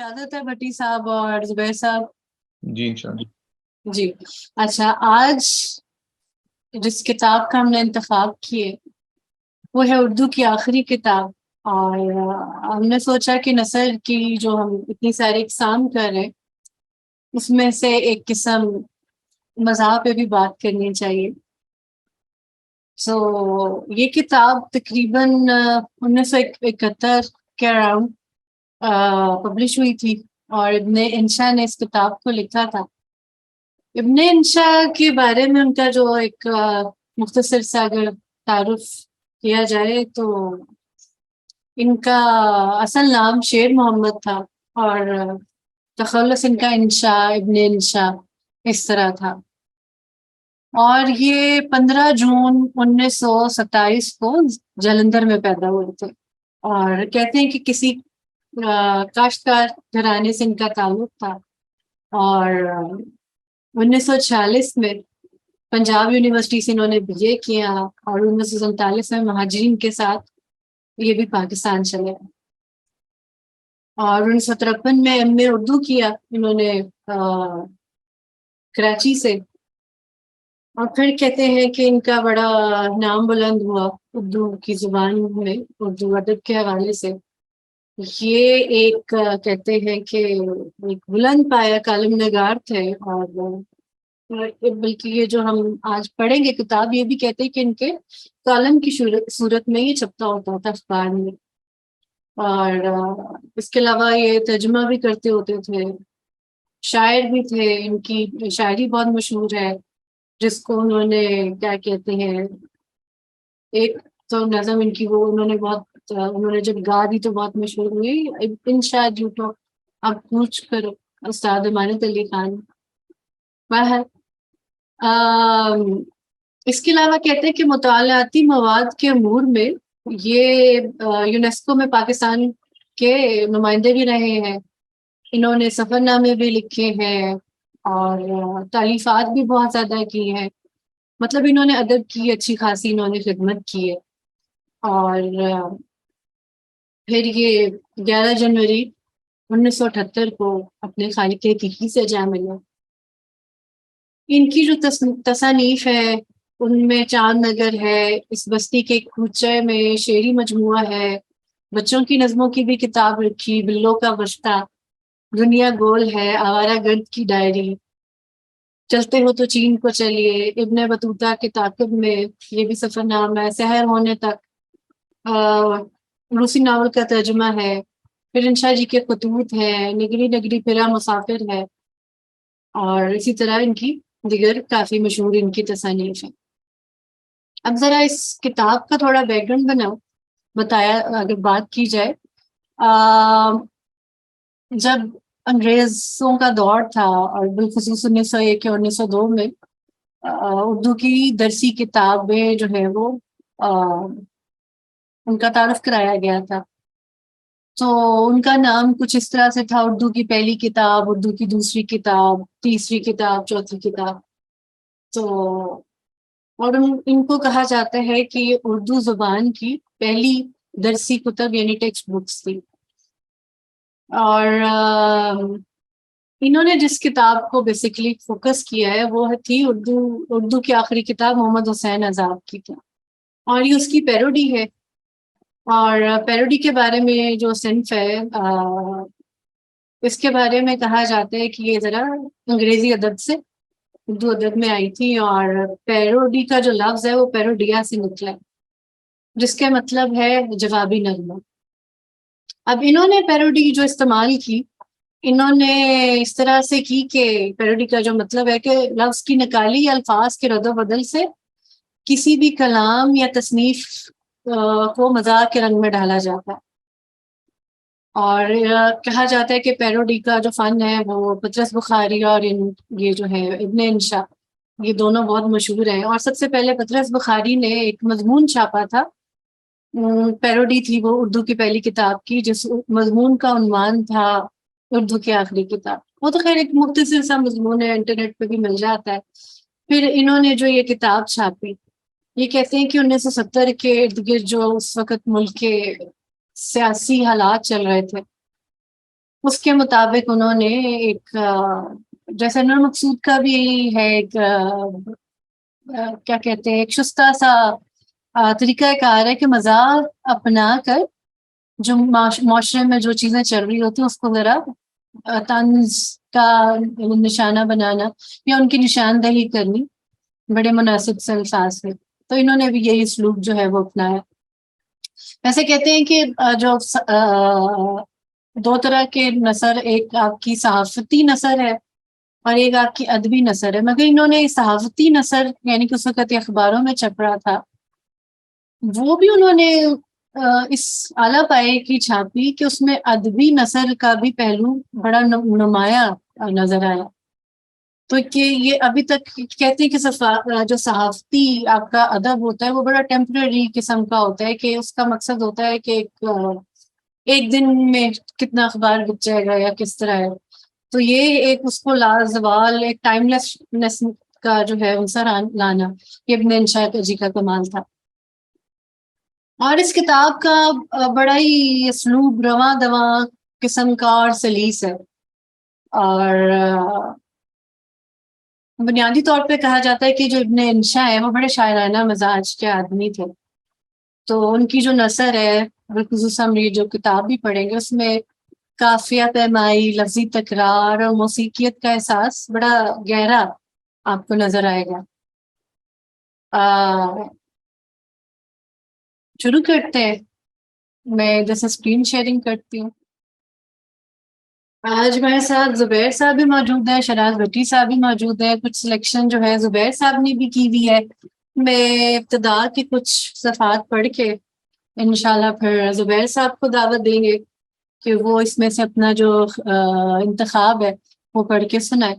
اجازت ہے بھٹی صاحب اور زبیر صاحب؟ جی انشاءاللہ. جی اچھا، آج جس کتاب کا ہم نے انتخاب کیے وہ ہے اردو کی آخری کتاب، اور ہم نے سوچا کہ نثر کی جو ہم اتنی ساری اقسام کر رہے اس میں سے ایک قسم مذاق پہ بھی بات کرنی چاہیے. سو یہ کتاب تقریباً 1971 کے اراؤنڈ پبلش ہوئی تھی، اور ابن انشا نے اس کتاب کو لکھا تھا. ابن انشا کے بارے میں ان کا جو ایک مختصر سا اگر تعارف کیا جائے تو ان کا اصل نام شیر محمد تھا، اور تخلص ان کا انشا، ابن انشا اس طرح تھا. اور یہ 15 جون 1927 کو جلندھر میں پیدا ہوئے تھے، اور کہتے ہیں کہ کسی کاشتکار گھرانے سے ان کا تعلق تھا. اور 1946 میں پنجاب یونیورسٹی سے انہوں نے بی اے کیا، اور 1947 میں مہاجرین کے ساتھ یہ بھی پاکستان چلے. اور 1953 میں ایم اے اردو کیا انہوں نے کراچی سے. اور پھر کہتے ہیں کہ ان کا بڑا نام بلند ہوا اردو کی زبان میں، اردو ادب کے حوالے سے. یہ ایک کہتے ہیں کہ ایک بلند پایا کالم نگار تھے، اور بلکہ یہ جو ہم آج پڑھیں گے کتاب، یہ بھی کہتے ہیں کہ ان کے کالم کی صورت میں یہ چھپتا ہوتا تھا اخبار میں. اور اس کے علاوہ یہ ترجمہ بھی کرتے ہوتے تھے، شاعر بھی تھے. ان کی شاعری بہت مشہور ہے، جس کو انہوں نے کیا کہتے ہیں، ایک تو نظم ان کی وہ انہوں نے جب گا دی تو بہت مشہور ہوئی، انشا جھوٹو اب پوچھ کر استاد امانت علی خان. اس کے علاوہ کہتے ہیں کہ مطالعاتی مواد کے امور میں یہ یونیسکو میں پاکستان کے نمائندے بھی رہے ہیں. انہوں نے سفر نامے بھی لکھے ہیں، اور تالیفات بھی بہت زیادہ کی ہیں. مطلب انہوں نے ادب کی اچھی خاصی انہوں نے خدمت کی ہے. اور پھر یہ 11 جنوری 1978 کو اپنے خالق حقیقی سے جا ملے. ان کی جو تصانیف ہے ان میں چاند نگر ہے، اس بستی کے کوچے میں شعری مجموعہ ہے، بچوں کی نظموں کی بھی کتاب رکھی، بلوں کا بستہ، دنیا گول ہے، آوارہ گرد کی ڈائری، چلتے ہو تو چین کو چلیے، ابن بطوطہ کے تعاقب میں، یہ بھی سفر نامہ ہے، سحر ہونے تک روسی ناول کا ترجمہ ہے. پھر انشا جی کے خطوط ہیں، نگری نگری پھرا مسافر ہے، اور اسی طرح ان کی دیگر کافی مشہور ان کی تصانیف ہیں. اب ذرا اس کتاب کا تھوڑا بیک گراؤنڈ بتایا اگر بات کی جائے، جب انگریزوں کا دور تھا، اور بالخصوص 1901 یا 1902 میں اردو کی درسی کتابیں جو ہے وہ ان کا تعارف کرایا گیا تھا. تو ان کا نام کچھ اس طرح سے تھا: اردو کی پہلی کتاب، اردو کی دوسری کتاب، تیسری کتاب، چوتھی کتاب. تو اور ان کو کہا جاتا ہے کہ یہ اردو زبان کی پہلی درسی کتب یعنی ٹیکسٹ بکس تھی. اور انہوں نے جس کتاب کو بیسیکلی فوکس کیا ہے وہ تھی اردو کی آخری کتاب محمد حسین آزاد کی تھی، اور یہ اس کی پیروڈی ہے. اور پیروڈی کے بارے میں جو صنف ہے اس کے بارے میں کہا جاتا ہے کہ یہ ذرا انگریزی ادب سے اردو ادب میں آئی تھی، اور پیروڈی کا جو لفظ ہے وہ پیروڈیا سے نکلا ہے، جس کا مطلب ہے جوابی نغمہ. اب انہوں نے پیروڈی جو استعمال کی، انہوں نے اس طرح سے کی کہ پیروڈی کا جو مطلب ہے کہ لفظ کی نکالی یا الفاظ کے رد و بدل سے کسی بھی کلام یا تصنیف کو مزاح کے رنگ میں ڈالا جاتا ہے. اور کہا جاتا ہے کہ پیروڈی کا جو فن ہے وہ پطرس بخاری اور یہ جو ہے ابن انشا، یہ دونوں بہت مشہور ہیں. اور سب سے پہلے پطرس بخاری نے ایک مضمون چھاپا تھا، پیروڈی تھی وہ اردو کی پہلی کتاب کی، جس مضمون کا عنوان تھا اردو کی آخری کتاب. وہ تو خیر ایک مختصر سا مضمون ہے، انٹرنیٹ پہ بھی مل جاتا ہے. پھر انہوں نے جو یہ کتاب چھاپی، یہ کہتے ہیں کہ 1970 کے ارد گرد جو اس وقت ملک کے سیاسی حالات چل رہے تھے، اس کے مطابق انہوں نے ایک جیسے نور مقصود کا بھی ہے ایک کیا کہتے ہیں ایک شستہ سا طریقہ کار ہے کہ مزاح اپنا کر جو معاشرے میں جو چیزیں چل رہی ہوتی ہیں اس کو ذرا طنز کا نشانہ بنانا یا ان کی نشاندہی کرنی بڑے مناسب سے الفاظ میں. تو انہوں نے بھی یہی اسلوب جو ہے وہ اپنایا. ویسے کہتے ہیں کہ جو دو طرح کے نثر، ایک آپ کی صحافتی نثر ہے اور ایک آپ کی ادبی نثر ہے، مگر انہوں نے صحافتی نثر یعنی کہ اس وقت اخباروں میں چھپ رہا تھا وہ بھی انہوں نے اس اعلیٰ پائے کی چھاپی کہ اس میں ادبی نثر کا بھی پہلو بڑا نمایاں نظر آیا. تو کہ یہ ابھی تک کہتے ہیں کہ جو صحافتی آپ کا ادب ہوتا ہے وہ بڑا ٹیمپرری قسم کا ہوتا ہے کہ اس کا مقصد ہوتا ہے کہ ایک دن میں کتنا اخبار بک جائے گا یا کس طرح ہے. تو یہ ایک اس کو لازوال ایک ٹائم لیسنس کا جو ہے عنصر لانا یہ ابن انشاء جی کا کمال تھا. اور اس کتاب کا بڑا ہی اسلوب رواں دواں قسم کا اور سلیس ہے. اور بنیادی طور پہ کہا جاتا ہے کہ جو ابن انشاء ہے وہ بڑے شاعرانہ مزاج کے آدمی تھے. تو ان کی جو نثر ہے بالخصوص ہم یہ جو کتاب بھی پڑھیں گے اس میں قافیہ پیمائی، لفظی تکرار اور موسیقیت کا احساس بڑا گہرا آپ کو نظر آئے گا. شروع کرتے ہیں. میں جیسے اسکرین شیئرنگ کرتی ہوں. آج ہمارے ساتھ زبیر صاحب بھی موجود ہے، شراز بھٹی صاحب بھی موجود ہے. کچھ سلیکشن جو ہے زبیر صاحب نے بھی کی ہوئی ہے. میں ابتدا کی کچھ صفحات پڑھ کے انشاءاللہ پھر زبیر صاحب کو دعوت دیں گے کہ وہ اس میں سے اپنا جو انتخاب ہے وہ پڑھ کے سنائے.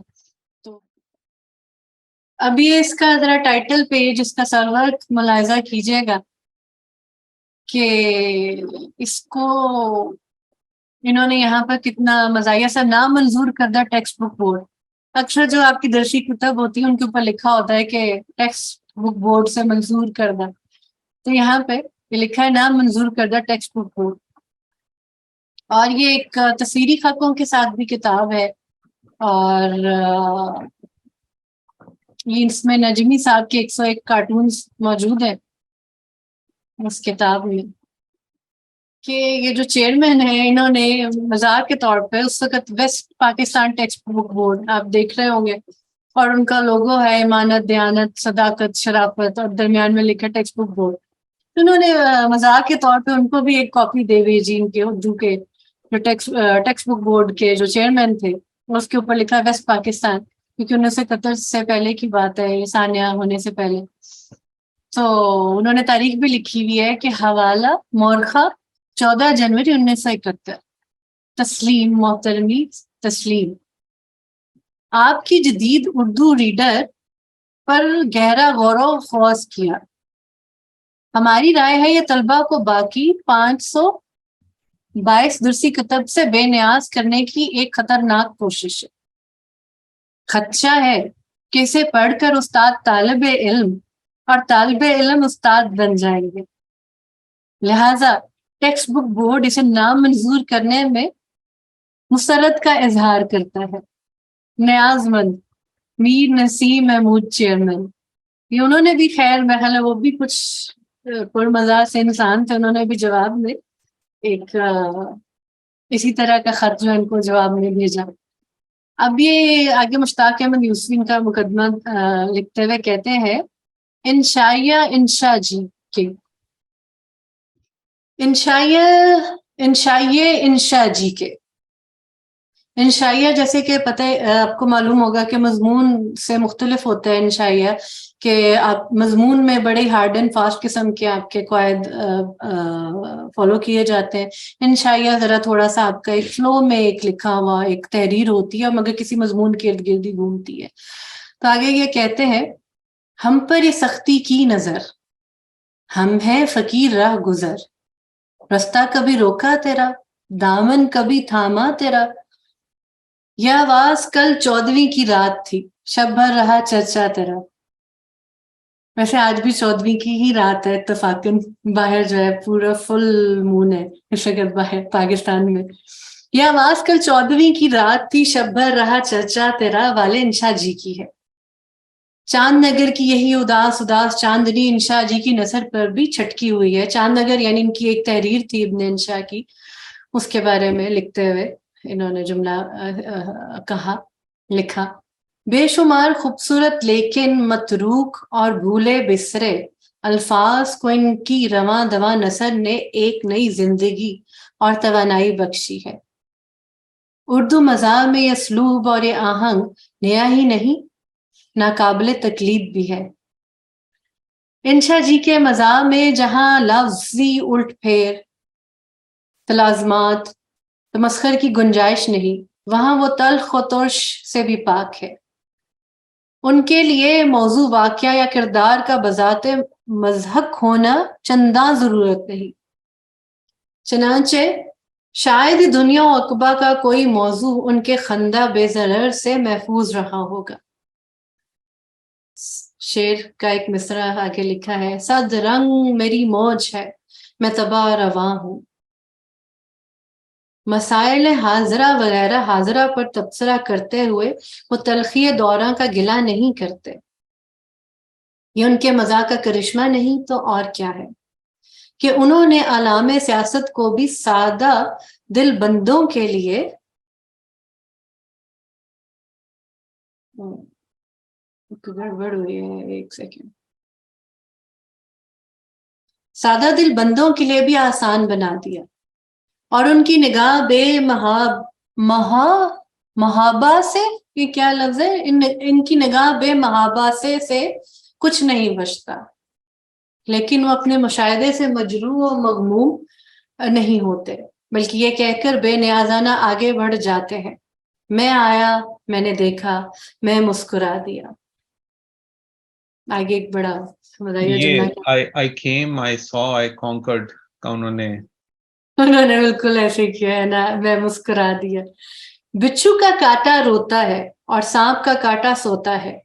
تو ابھی اس کا ذرا ٹائٹل پیج اس کا سرورک ملاحظہ کیجیے گا کہ اس کو انہوں نے یہاں پر کتنا مزاحیہ سا نامنظور کردہ ٹیکسٹ بک بورڈ. اکثر جو آپ کی درسی کتب ہوتی ہیں ان کے اوپر لکھا ہوتا ہے کہ ٹیکسٹ بک بورڈ سے منظور کردہ، تو یہاں پہ یہ لکھا ہے نامنظور کردہ ٹیکسٹ بک بورڈ. اور یہ ایک تصویری خطوں کے ساتھ بھی کتاب ہے. اور یہ اس میں نجمی صاحب کے 101 کارٹونز موجود ہیں اس کتاب میں. کہ یہ جو چیئرمین ہیں انہوں نے مزاح کے طور پہ اس وقت west Pakistan text book board آپ دیکھ رہے ہوں گے اور ان کا لوگو ہے امانت، دیانت، صداقت، شرافت اور درمیان میں لکھا ٹیکسٹ بک بورڈ. انہوں نے مزاح کے طور پہ ان کو بھی ایک کاپی دے ہوئی جی ان کے اردو کے جو ٹیکسٹ بک بورڈ کے جو چیئرمین تھے اس کے اوپر لکھا ویسٹ پاکستان، کیونکہ انہوں سے قطر سے پہلے کی بات ہے، ثانیہ ہونے سے پہلے. تو انہوں نے تاریخ بھی لکھی ہوئی ہے کہ حوالہ مورخہ 14 جنوری 1971. تسلیم محترمی تسلیم. آپ کی جدید اردو ریڈر پر گہرا غور و خوض کیا. ہماری رائے ہے یہ طلبہ کو باقی 522 درسی کتب سے بے نیاز کرنے کی ایک خطرناک کوشش ہے. خدشہ ہے کہ اسے پڑھ کر استاد طالب علم اور طالب علم استاد بن جائیں گے. لہذا ٹیکسٹ بک بورڈ اسے نامنظور کرنے میں مسرت کا اظہار کرتا ہے. نیاز مند میر نسیم محمود چیئرمین. یہ انہوں نے بھی خیر محل ہے وہ بھی کچھ پرمزاح سے انسان تھے، انہوں نے بھی جواب میں ایک اسی طرح کا خط جو ان کو جواب میں بھیجا. اب یہ آگے مشتاق احمد یوسفی کا مقدمہ لکھتے ہوئے کہتے ہیں انشائیہ انشا جی کے انشائیہ انشا جی کے انشائیہ جیسے کہ پتہ آپ کو معلوم ہوگا کہ مضمون سے مختلف ہوتا ہے. انشائیہ کہ آپ مضمون میں بڑے ہارڈ اینڈ فاسٹ قسم کے آپ کے قواعد فالو کیے جاتے ہیں. انشائیہ ذرا تھوڑا سا آپ کا ایک فلو میں ایک لکھا ہوا ایک تحریر ہوتی ہے مگر کسی مضمون کے ارد گرد ہی گھومتی ہے. تو آگے یہ کہتے ہیں ہم پر یہ سختی کی نظر، ہم ہیں فقیر راہ گزر، رستہ کبھی روکا تیرا، دامن کبھی تھاما تیرا، یہ آواز کل 14ویں کی رات تھی، شب بھر رہا چرچا تیرا. ویسے آج بھی 14ویں کی ہی رات ہے اتفاقاً، باہر جو ہے پورا فل مون ہے اس وقت باہر پاکستان میں. یہ آواز کل 14ویں کی رات تھی، شب بھر رہا چرچا تیرا والے انشا جی کی ہے. چاند نگر کی یہی اداس اداس چاندنی انشا جی کی نظر پر بھی چھٹکی ہوئی ہے. چاند نگر یعنی ان کی ایک تحریر تھی ابن انشا کی، اس کے بارے میں لکھتے ہوئے انہوں نے جملہ لکھا: بے شمار خوبصورت لیکن متروک اور بھولے بسرے الفاظ کو ان کی رواں دواں نثر نے ایک نئی زندگی اور توانائی بخشی ہے. اردو مزاح میں یہ اسلوب اور یہ آہنگ نیا ہی نہیں، ناقابل تکلیف بھی ہے. انشا جی کے مزاح میں جہاں لفظی الٹ پھیر، تلازمات، تمسخر کی گنجائش نہیں، وہاں وہ تلخ و ترش سے بھی پاک ہے. ان کے لیے موضوع واقعہ یا کردار کا بذات مضحک ہونا چنداں ضرورت نہیں. چنانچہ شاید دنیا و عقبہ کا کوئی موضوع ان کے خندہ بے ضرر سے محفوظ رہا ہوگا. شعر کا ایک مصرع آگے لکھا ہے: صد رنگ میری موج ہے، میں تباہ رواں ہوں. مسائل حاضرہ وغیرہ حاضرہ پر تبصرہ کرتے ہوئے وہ تلخی دوراں کا گلہ نہیں کرتے. یہ ان کے مزاح کا کرشمہ نہیں تو اور کیا ہے کہ انہوں نے اعلام سیاست کو بھی سادہ دل بندوں کے لیے گڑبڑ ہوئی ہے، ایک سیکنڈ، سادہ دل بندوں کے لیے بھی آسان بنا دیا، اور ان کی نگاہ بے محابہ سے، یہ کیا لفظ ہے، ان کی نگاہ بے محابہ سے کچھ نہیں بچتا. لیکن وہ اپنے مشاہدے سے مجروح و مغموم نہیں ہوتے، بلکہ یہ کہہ کر بے نیازانہ آگے بڑھ جاتے ہیں: میں آیا، میں نے دیکھا، میں مسکرا دیا. آگے ایک بڑا بتائیے جملہ کیا؟ I came, I saw, I conquered کا انہوں نے بالکل ایسے کیا ہے نا، میں مسکرا دیا. بچھو کا کاٹا روتا ہے اور سانپ کا کاٹا سوتا ہے،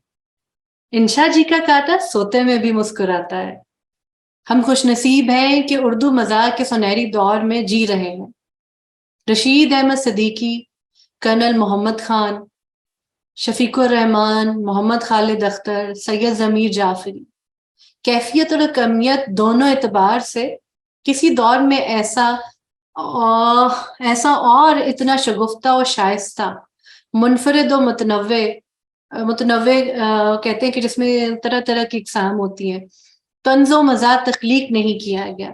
انشا جی کا کاٹا سوتے میں بھی مسکراتا ہے. ہم خوش نصیب ہیں کہ اردو مزاح کے سنہری دور میں جی رہے ہیں. رشید احمد صدیقی، کرنل محمد خان، شفیق الرحمان، محمد خالد اختر، سید ضمیر جعفری، کیفیت اور کمیت دونوں اعتبار سے کسی دور میں ایسا اور اتنا شگفتہ و شائستہ، منفرد و متنوع کہتے ہیں کہ جس میں طرح طرح کی اقسام ہوتی ہیں، طنز و مزاح تخلیق نہیں کیا گیا.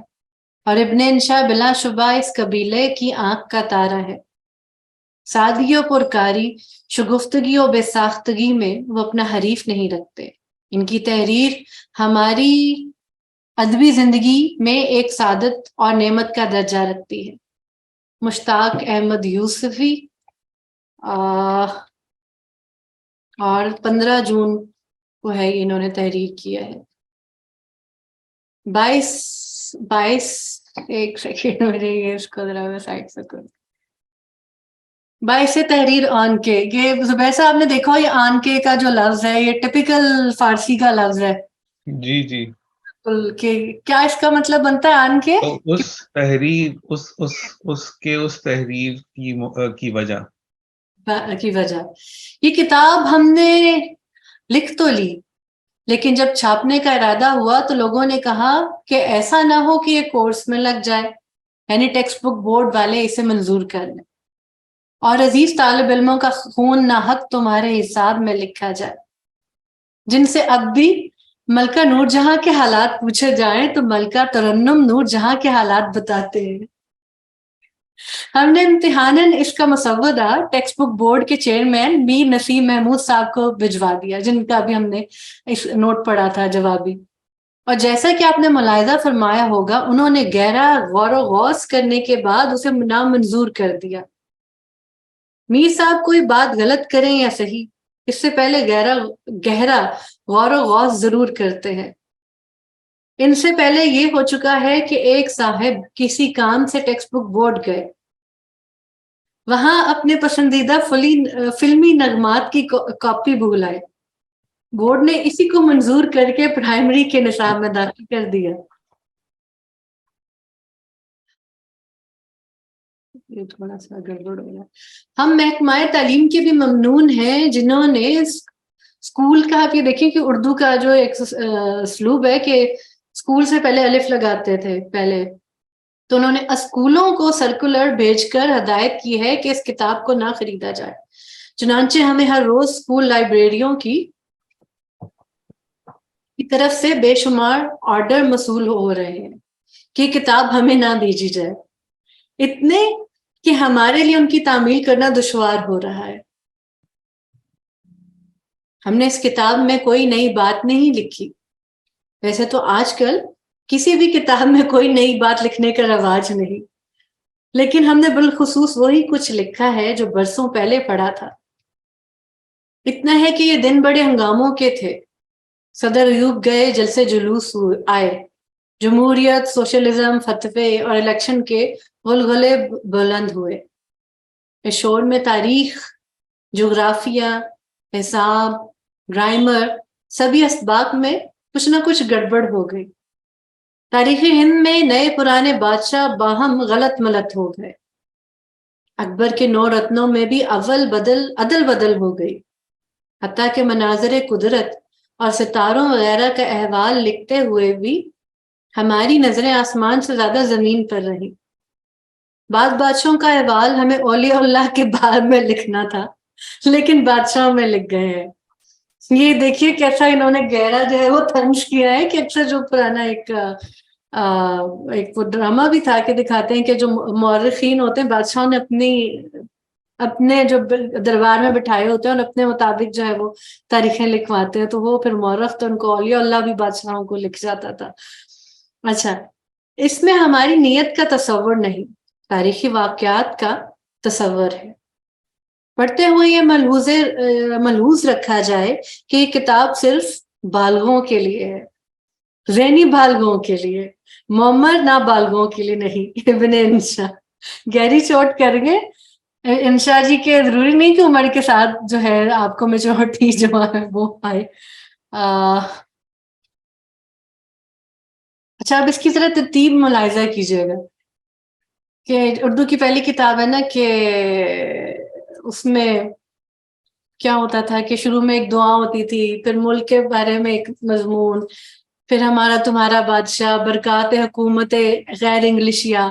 اور ابن انشا بلا شبہ اس قبیلے کی آنکھ کا تارا ہے. سادگی و پرکاری، شگفتگی و بے ساختگی میں وہ اپنا حریف نہیں رکھتے. ان کی تحریر ہماری ادبی زندگی میں ایک سعادت اور نعمت کا درجہ رکھتی ہے. مشتاق احمد یوسفی، اور 15 جون کو ہے انہوں نے تحریر کیا ہے. 22 ایک سیکنڈ میرے یہ اس کو ذرا میں سائڈ سے کروں. 22 تحریر آن کے، یہ زبیر صاحب نے دیکھا یہ آن کے کا جو لفظ ہے یہ ٹپیکل فارسی کا لفظ ہے. جی جی، کہ کیا اس کا مطلب بنتا ہے آن کے؟ اس تحریر اس تحریر کی وجہ یہ کتاب ہم نے لکھ تو لی، لیکن جب چھاپنے کا ارادہ ہوا تو لوگوں نے کہا کہ ایسا نہ ہو کہ یہ کورس میں لگ جائے، یعنی ٹیکسٹ بک بورڈ والے اسے منظور کر لیں اور عزیز طالب علموں کا خون ناحق تمہارے حساب میں لکھا جائے. جن سے اب بھی ملکہ نور جہاں کے حالات پوچھے جائیں تو ملکہ ترنم نور جہاں کے حالات بتاتے ہیں. ہم نے امتحاناً اس کا مسودہ ٹیکسٹ بک بورڈ کے چیئرمین میر نسیم محمود صاحب کو بھجوا دیا، جن کا بھی ہم نے اس نوٹ پڑھا تھا جوابی. اور جیسا کہ آپ نے ملاحظہ فرمایا ہوگا انہوں نے گہرا غور و غوص کرنے کے بعد اسے نامنظور کر دیا. میر صاحب کوئی بات غلط کریں یا صحیح، اس سے پہلے گہرا غور و غوص ضرور کرتے ہیں. ان سے پہلے یہ ہو چکا ہے کہ ایک صاحب کسی کام سے ٹیکسٹ بک بورڈ گئے، وہاں اپنے پسندیدہ فلمی نغمات کی کاپی بھول آئے. بورڈ نے اسی کو منظور کر کے پرائمری کے نصاب میں داخل کر دیا. یہ تھوڑا سا گڑبڑ ہو رہا ہے. ہم محکمہ تعلیم کے بھی ممنون ہیں جنہوں نے اسکول کا، آپ یہ دیکھیں کہ اردو کا جو ایک اسلوب ہے کہ اسکول سے پہلے الف لگاتے تھے پہلے، تو انہوں نے اسکولوں کو سرکولر بھیج کر ہدایت کی ہے کہ اس کتاب کو نہ خریدا جائے. چنانچہ ہمیں ہر روز اسکول لائبریریوں کی طرف سے بے شمار آرڈر موصول ہو رہے ہیں کہ کتاب ہمیں نہ بھیجی جائے، اتنے کہ ہمارے لیے ان کی تعمیل کرنا دشوار ہو رہا ہے. ہم نے اس کتاب میں کوئی نئی بات نہیں لکھی. ویسے تو آج کل کسی بھی کتاب میں کوئی نئی بات لکھنے کا رواج نہیں، لیکن ہم نے بالخصوص وہی کچھ لکھا ہے جو برسوں پہلے پڑھا تھا. اتنا ہے کہ یہ دن بڑے ہنگاموں کے تھے. صدر ایوب گئے، جلسے جلوس آئے، جمہوریت، سوشلزم، فتوے اور الیکشن کے غلغلے بلند ہوئے. اس شور میں تاریخ، جغرافیہ، حساب، گرامر، سبھی اسباق میں کچھ نہ کچھ گڑبڑ ہو گئی. تاریخ ہند میں نئے پرانے بادشاہ باہم غلط ملت ہو گئے. اکبر کے 9 رتنوں میں بھی عدل بدل ہو گئی. حتیٰ کہ مناظر قدرت اور ستاروں وغیرہ کا احوال لکھتے ہوئے بھی ہماری نظریں آسمان سے زیادہ زمین پر رہی. بعض بادشاہوں کا احوال ہمیں اولیاء اللہ کے بارے میں لکھنا تھا، لیکن بادشاہوں میں لکھ گئے ہیں. یہ دیکھیے کیسا انہوں نے گہرا جو ہے وہ طنز کیا ہے کہ اکثر جو پرانا ایک وہ ڈرامہ بھی تھا کہ دکھاتے ہیں کہ جو مورخین ہوتے ہیں بادشاہوں نے اپنے جو دربار میں بٹھائے ہوتے ہیں اور اپنے مطابق جو ہے وہ تاریخیں لکھواتے ہیں، تو وہ پھر مورخ تو ان کو اولیاء اللہ بھی بادشاہوں کو لکھ جاتا تھا. اچھا، اس میں ہماری نیت کا تصور نہیں، تاریخی واقعات کا تصور ہے. پڑھتے ہوئے یہ ملحوظ رکھا جائے کہ یہ کتاب صرف بالغوں کے لیے ہے، ذہنی بالغوں کے لیے، معمر نابالغوں کے لیے نہیں. ابن انشا گہری چوٹ کریں گے انشا جی کے، ضروری نہیں کہ عمر کے ساتھ جو ہے آپ کو میچورٹی جو ہے وہ آئے. اچھا، اب اس کی ذرا ترتیب ملاحظہ کیجیے گا کہ اردو کی پہلی کتاب ہے نا، کہ اس میں کیا ہوتا تھا کہ شروع میں ایک دعا ہوتی تھی، پھر ملک کے بارے میں ایک مضمون، پھر ہمارا تمہارا بادشاہ، برکات حکومت غیر انگلشیا،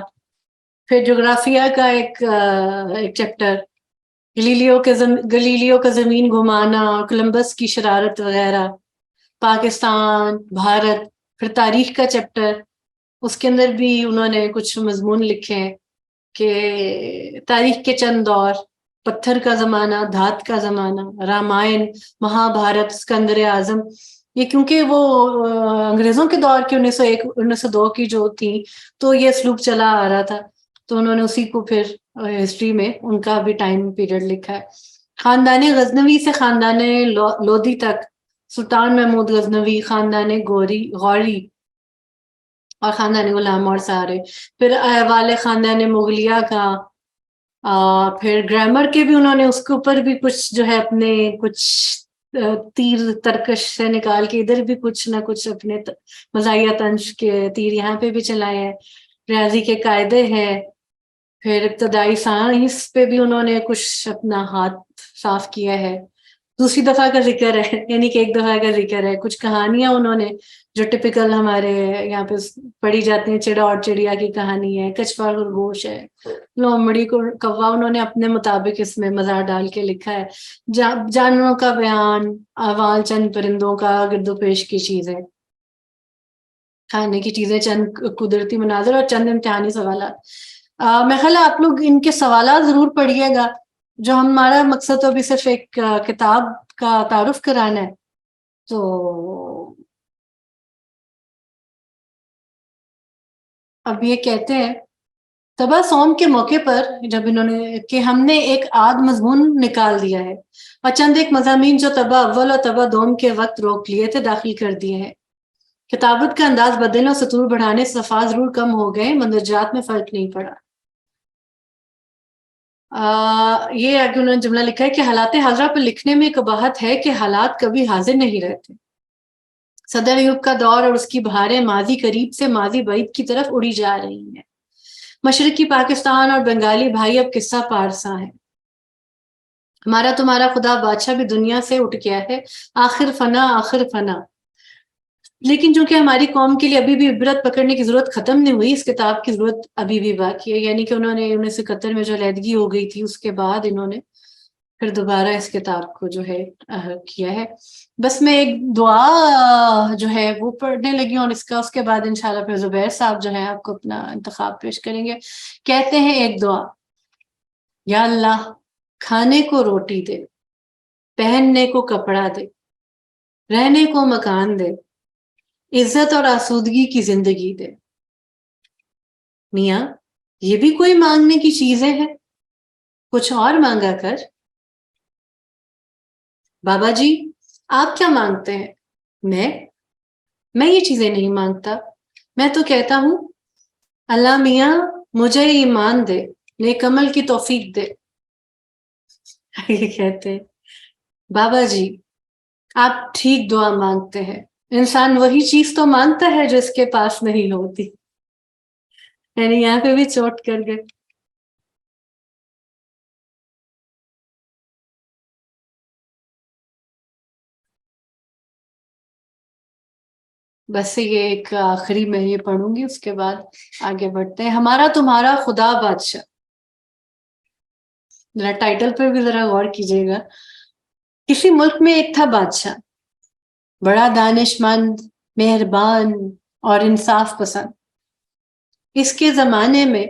پھر جغرافیہ کا ایک چیپٹر، گلیلیو کا زمین گھمانا، کولمبس کی شرارت وغیرہ، پاکستان، بھارت، پھر تاریخ کا چیپٹر. اس کے اندر بھی انہوں نے کچھ مضمون لکھے ہیں کہ تاریخ کے چند دور، پتھر کا زمانہ، دھات کا زمانہ، رامائن، مہا بھارت، اسکندر اعظم. یہ کیونکہ وہ انگریزوں کے دور کے 1901 1902 کی جو تھی تو یہ اسلوب چلا آ رہا تھا، تو انہوں نے اسی کو پھر ہسٹری میں ان کا بھی ٹائم پیریڈ لکھا ہے. خاندان غزنوی سے خاندان لودھی تک، سلطان محمود غزنوی، خاندان غوری اور خاندان غلام اور سارے، پھر احوال خاندان مغلیہ کا، پھر گرامر کے بھی انہوں نے اس کے اوپر بھی کچھ جو ہے اپنے کچھ تیر ترکش سے نکال کے ادھر بھی کچھ نہ کچھ اپنے مزاحیہ طنز کے تیر یہاں پہ بھی چلائے ہیں. ریاضی کے قاعدے ہیں، پھر ابتدائی سائنس پہ بھی انہوں نے کچھ اپنا ہاتھ صاف کیا ہے. دوسری دفعہ کا ذکر ہے، یعنی کہ ایک دفعہ کا ذکر ہے. کچھ کہانیاں انہوں نے جو ٹپیکل ہمارے یہاں پہ پڑھی جاتی ہیں، چڑا اور چڑیا کی کہانی ہے، کچھوا خرگوش ہے، لومڑی کو کوا، انہوں نے اپنے مطابق اس میں مزاح ڈال کے لکھا ہے. جانوروں کا بیان، احوال چند پرندوں کا، گرد و پیش کی چیزیں، کھانے کی چیزیں، چند قدرتی مناظر اور چند امتحانی سوالات. میں خیال ہے آپ لوگ ان کے سوالات ضرور پڑھیے گا. جو ہمارا مقصد تو ابھی صرف ایک کتاب کا تعارف کرانا ہے. تو اب یہ کہتے ہیں تبا سوم کے موقع پر جب انہوں نے کہ ہم نے ایک آدھ مضمون نکال دیا ہے اور چند ایک مضامین جو تبا اول اور تبا دوم کے وقت روک لیے تھے داخل کر دیے ہیں. کتابت کا انداز بدلنے اور سطور بڑھانے سے صفحات ضرور کم ہو گئے، مندرجات میں فرق نہیں پڑا. یہ آگے انہوں نے جملہ لکھا ہے کہ حالات حاضرہ پر لکھنے میں قباحت ہے کہ حالات کبھی حاضر نہیں رہتے. صدر ایوب کا دور اور اس کی بہاریں ماضی قریب سے ماضی بعید کی طرف اڑی جا رہی ہیں. مشرقی پاکستان اور بنگالی بھائی اب قصہ پارسا ہیں. ہمارا تمہارا خدا بادشاہ بھی دنیا سے اٹھ گیا ہے، آخر فنا آخر فنا. لیکن چونکہ ہماری قوم کے لیے ابھی بھی عبرت پکڑنے کی ضرورت ختم نہیں ہوئی، اس کتاب کی ضرورت ابھی بھی باقی ہے. یعنی کہ انہوں نے 1971 میں جو علیحدگی ہو گئی تھی، اس کے بعد انہوں نے پھر دوبارہ اس کتاب کو جو ہے کیا ہے. بس میں ایک دعا جو ہے وہ پڑھنے لگی ہوں، اور اس کے بعد انشاءاللہ پھر زبیر صاحب جو ہے آپ کو اپنا انتخاب پیش کریں گے. کہتے ہیں ایک دعا: یا اللہ کھانے کو روٹی دے، پہننے کو کپڑا دے، رہنے کو مکان دے، عزت اور آسودگی کی زندگی دے. میاں یہ بھی کوئی مانگنے کی چیزیں ہیں؟ کچھ اور مانگا کر. بابا جی آپ کیا مانگتے ہیں؟ میں یہ چیزیں نہیں مانگتا. میں تو کہتا ہوں اللہ میاں مجھے ایمان دے، نیک عمل کی توفیق دے. یہ کہتے ہیں بابا جی آپ ٹھیک دعا مانگتے ہیں، انسان وہی چیز تو مانگتا ہے جو اس کے پاس نہیں ہوتی. یعنی یہاں پہ بھی چوٹ کر گئے. بس یہ ایک آخری میں یہ پڑھوں گی، اس کے بعد آگے بڑھتے ہیں. ہمارا تمہارا خدا بادشاہ. ذرا ٹائٹل پر بھی ذرا غور کیجیے گا. کسی ملک میں ایک تھا بادشاہ، بڑا دانش مند، مہربان اور انصاف پسند. اس کے زمانے میں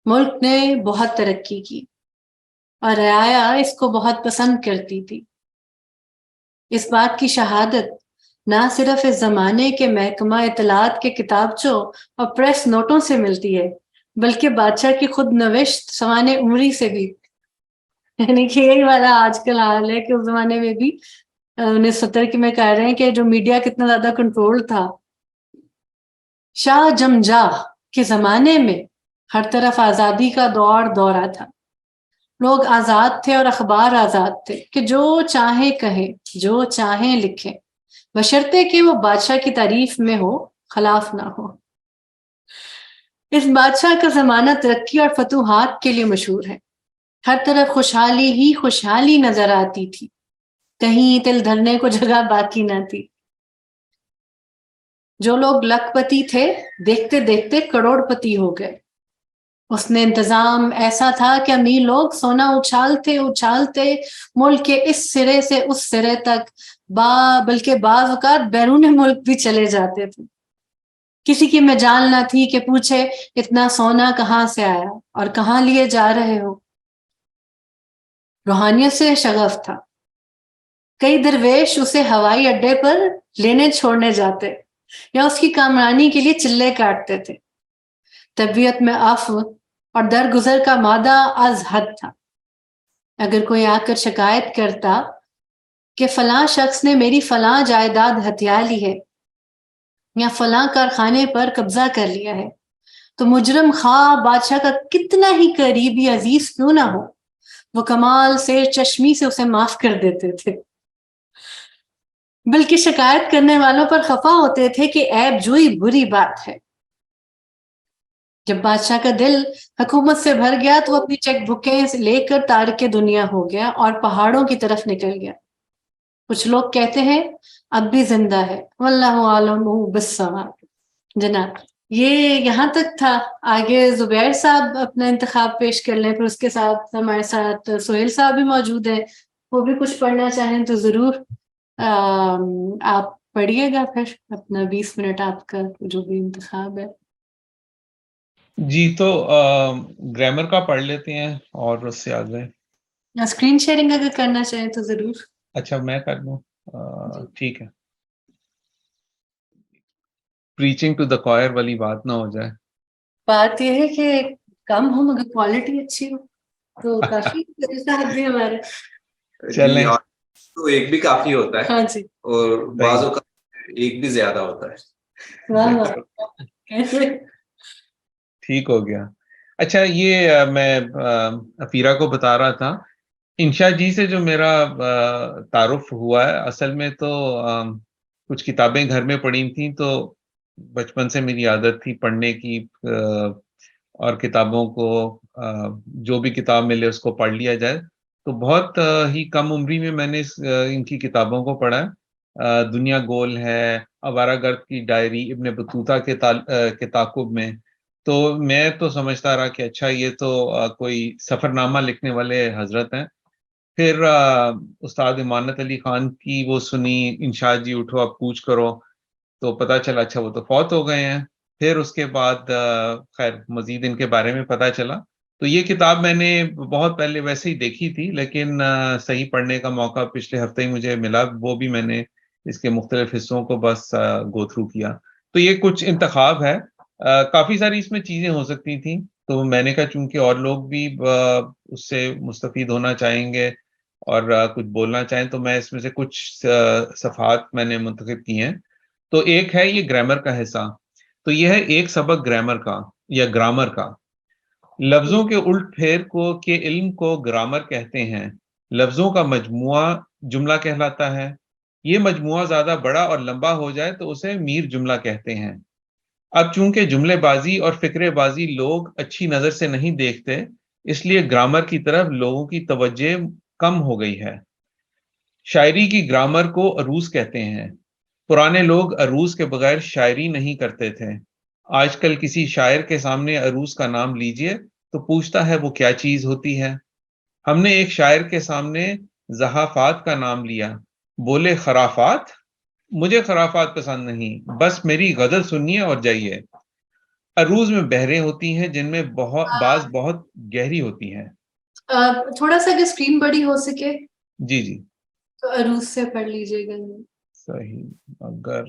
ملک نے بہت ترقی کی اور رعایا اس کو بہت پسند کرتی تھی. اس بات کی شہادت نہ صرف اس زمانے کے محکمہ اطلاعات کے کتابچوں اور پریس نوٹوں سے ملتی ہے، بلکہ بادشاہ کی خود نوشت سوانح عمری سے بھی. یعنی کہ یہی والا آج کل حال ہے کہ اس زمانے میں بھی 1970 کی میں کہہ رہے ہیں کہ جو میڈیا کتنا زیادہ کنٹرول تھا. شاہ جمجاہ کے زمانے میں ہر طرف آزادی کا دورہ تھا. لوگ آزاد تھے اور اخبار آزاد تھے کہ جو چاہیں کہیں، جو چاہیں لکھیں، بشرطے کہ وہ بادشاہ کی تعریف میں ہو، خلاف نہ ہو. اس بادشاہ کا زمانہ ترقی اور فتوحات کے لیے مشہور ہے. ہر طرف خوشحالی ہی خوشحالی نظر آتی تھی، کہیں تل دھرنے کو جگہ باقی نہ تھی. جو لوگ لکھ پتی تھے دیکھتے دیکھتے کروڑ پتی ہو گئے. اس نے انتظام ایسا تھا کہ امیر لوگ سونا اچھالتے ملک کے اس سرے سے اس سرے تک، بلکہ بعض اوقات بیرون ملک بھی چلے جاتے تھے. کسی کی مجال نہ تھی کہ پوچھے اتنا سونا کہاں سے آیا اور کہاں لیے جا رہے ہو. روحانیت سے شغف تھا. کئی درویش اسے ہوائی اڈے پر لینے چھوڑنے جاتے یا اس کی کامرانی کے لیے چلے کاٹتے تھے. طبیعت میں عفو اور درگزر کا مادہ از حد تھا. اگر کوئی آ کر شکایت کرتا کہ فلاں شخص نے میری فلاں جائیداد ہتھیا لی ہے یا فلاں کارخانے پر قبضہ کر لیا ہے، تو مجرم خواہ بادشاہ کا کتنا ہی قریبی عزیز کیوں نہ ہو، وہ کمال سے چشمی سے اسے معاف کر دیتے تھے. بلکہ شکایت کرنے والوں پر خفا ہوتے تھے کہ عیب جوئی بری بات ہے. جب بادشاہ کا دل حکومت سے بھر گیا تو وہ اپنی چیک بکیں لے کر تارک دنیا ہو گیا اور پہاڑوں کی طرف نکل گیا. کچھ لوگ کہتے ہیں اب بھی زندہ ہے، واللہ عالم بالصواب. جناب یہ یہاں تک تھا. آگے زبیر صاحب اپنا انتخاب پیش کر لیں، پھر اس کے ساتھ ہمارے ساتھ سہیل صاحب بھی موجود ہیں، وہ بھی کچھ پڑھنا چاہیں تو ضرور آپ پڑھیے گا. پھر اپنا 20 منٹ آپ کا جو بھی انتخاب ہے. جی تو گرامر کا پڑھ لیتے ہیں اور اس سے آگے اسکرین شیئرنگ اگر کرنا چاہیں تو ضرور. اچھا میں کر لوں. ٹھیک ہے. پریچنگ ٹو دا کوائر والی بات نہ ہو جائے. بات یہ ہے کہ کم ہو مگر کوالٹی اچھی ہو تو کافی بھی ہمارے چلیں. تو ایک بھی کافی ہوتا ہے. ہاں جی. اور بعض اوقات ایک بھی زیادہ ہوتا ہے. واہ ٹھیک ہو گیا. اچھا یہ میں افیرا کو بتا رہا تھا، انشا جی سے جو میرا تعارف ہوا ہے، اصل میں تو کچھ کتابیں گھر میں پڑھی تھیں تو بچپن سے میری عادت تھی پڑھنے کی، اور کتابوں کو جو بھی کتاب ملے اس کو پڑھ لیا جائے. تو بہت ہی کم عمری میں میں نے ان کی کتابوں کو پڑھا. دنیا گول ہے، آوارہ گرد کی ڈائری ابن بطوطہ کے تعاقب میں. تو میں تو سمجھتا رہا کہ اچھا یہ تو کوئی سفر نامہ لکھنے والے حضرت ہیں. پھر استاد امانت علی خان کی وہ سنی، انشاء جی اٹھو اب پوچھ کرو، تو پتہ چلا اچھا وہ تو فوت ہو گئے ہیں. پھر اس کے بعد خیر مزید ان کے بارے میں پتہ چلا. تو یہ کتاب میں نے بہت پہلے ویسے ہی دیکھی تھی، لیکن صحیح پڑھنے کا موقع پچھلے ہفتے ہی مجھے ملا. وہ بھی میں نے اس کے مختلف حصوں کو بس گو تھرو کیا. تو یہ کچھ انتخاب ہے. کافی ساری اس میں چیزیں ہو سکتی تھیں، تو میں نے کہا چونکہ اور لوگ بھی اس سے مستفید ہونا چاہیں گے اور کچھ بولنا چاہیں، تو میں اس میں سے کچھ صفحات میں نے منتخب کی ہیں. تو ایک ہے یہ گرامر کا حصہ. تو یہ ہے ایک سبق گرامر کا یا گرامر کا. لفظوں کے الٹ پھیر کے علم کو گرامر کہتے ہیں. لفظوں کا مجموعہ جملہ کہلاتا ہے. یہ مجموعہ زیادہ بڑا اور لمبا ہو جائے تو اسے میر جملہ کہتے ہیں. اب چونکہ جملے بازی اور فقرے بازی لوگ اچھی نظر سے نہیں دیکھتے، اس لیے گرامر کی طرف لوگوں کی توجہ کم ہو گئی ہے. شاعری کی گرامر کو عروض کہتے ہیں. پرانے لوگ عروض کے بغیر شاعری نہیں کرتے تھے. آج کل کسی شاعر کے سامنے عروض کا نام لیجئے تو پوچھتا ہے وہ کیا چیز ہوتی ہے. ہم نے ایک شاعر کے سامنے زحافات کا نام لیا. بولے خرافات؟ مجھے خرافات پسند نہیں، بس میری غزل سنیے اور جائیے. عروض میں بحریں ہوتی ہیں جن میں بعض بہت گہری ہوتی ہیں. تھوڑا سا اگر اسکرین بڑی ہو سکے جی جی تو عروض سے پڑھ لیجیے گا. صحیح. اگر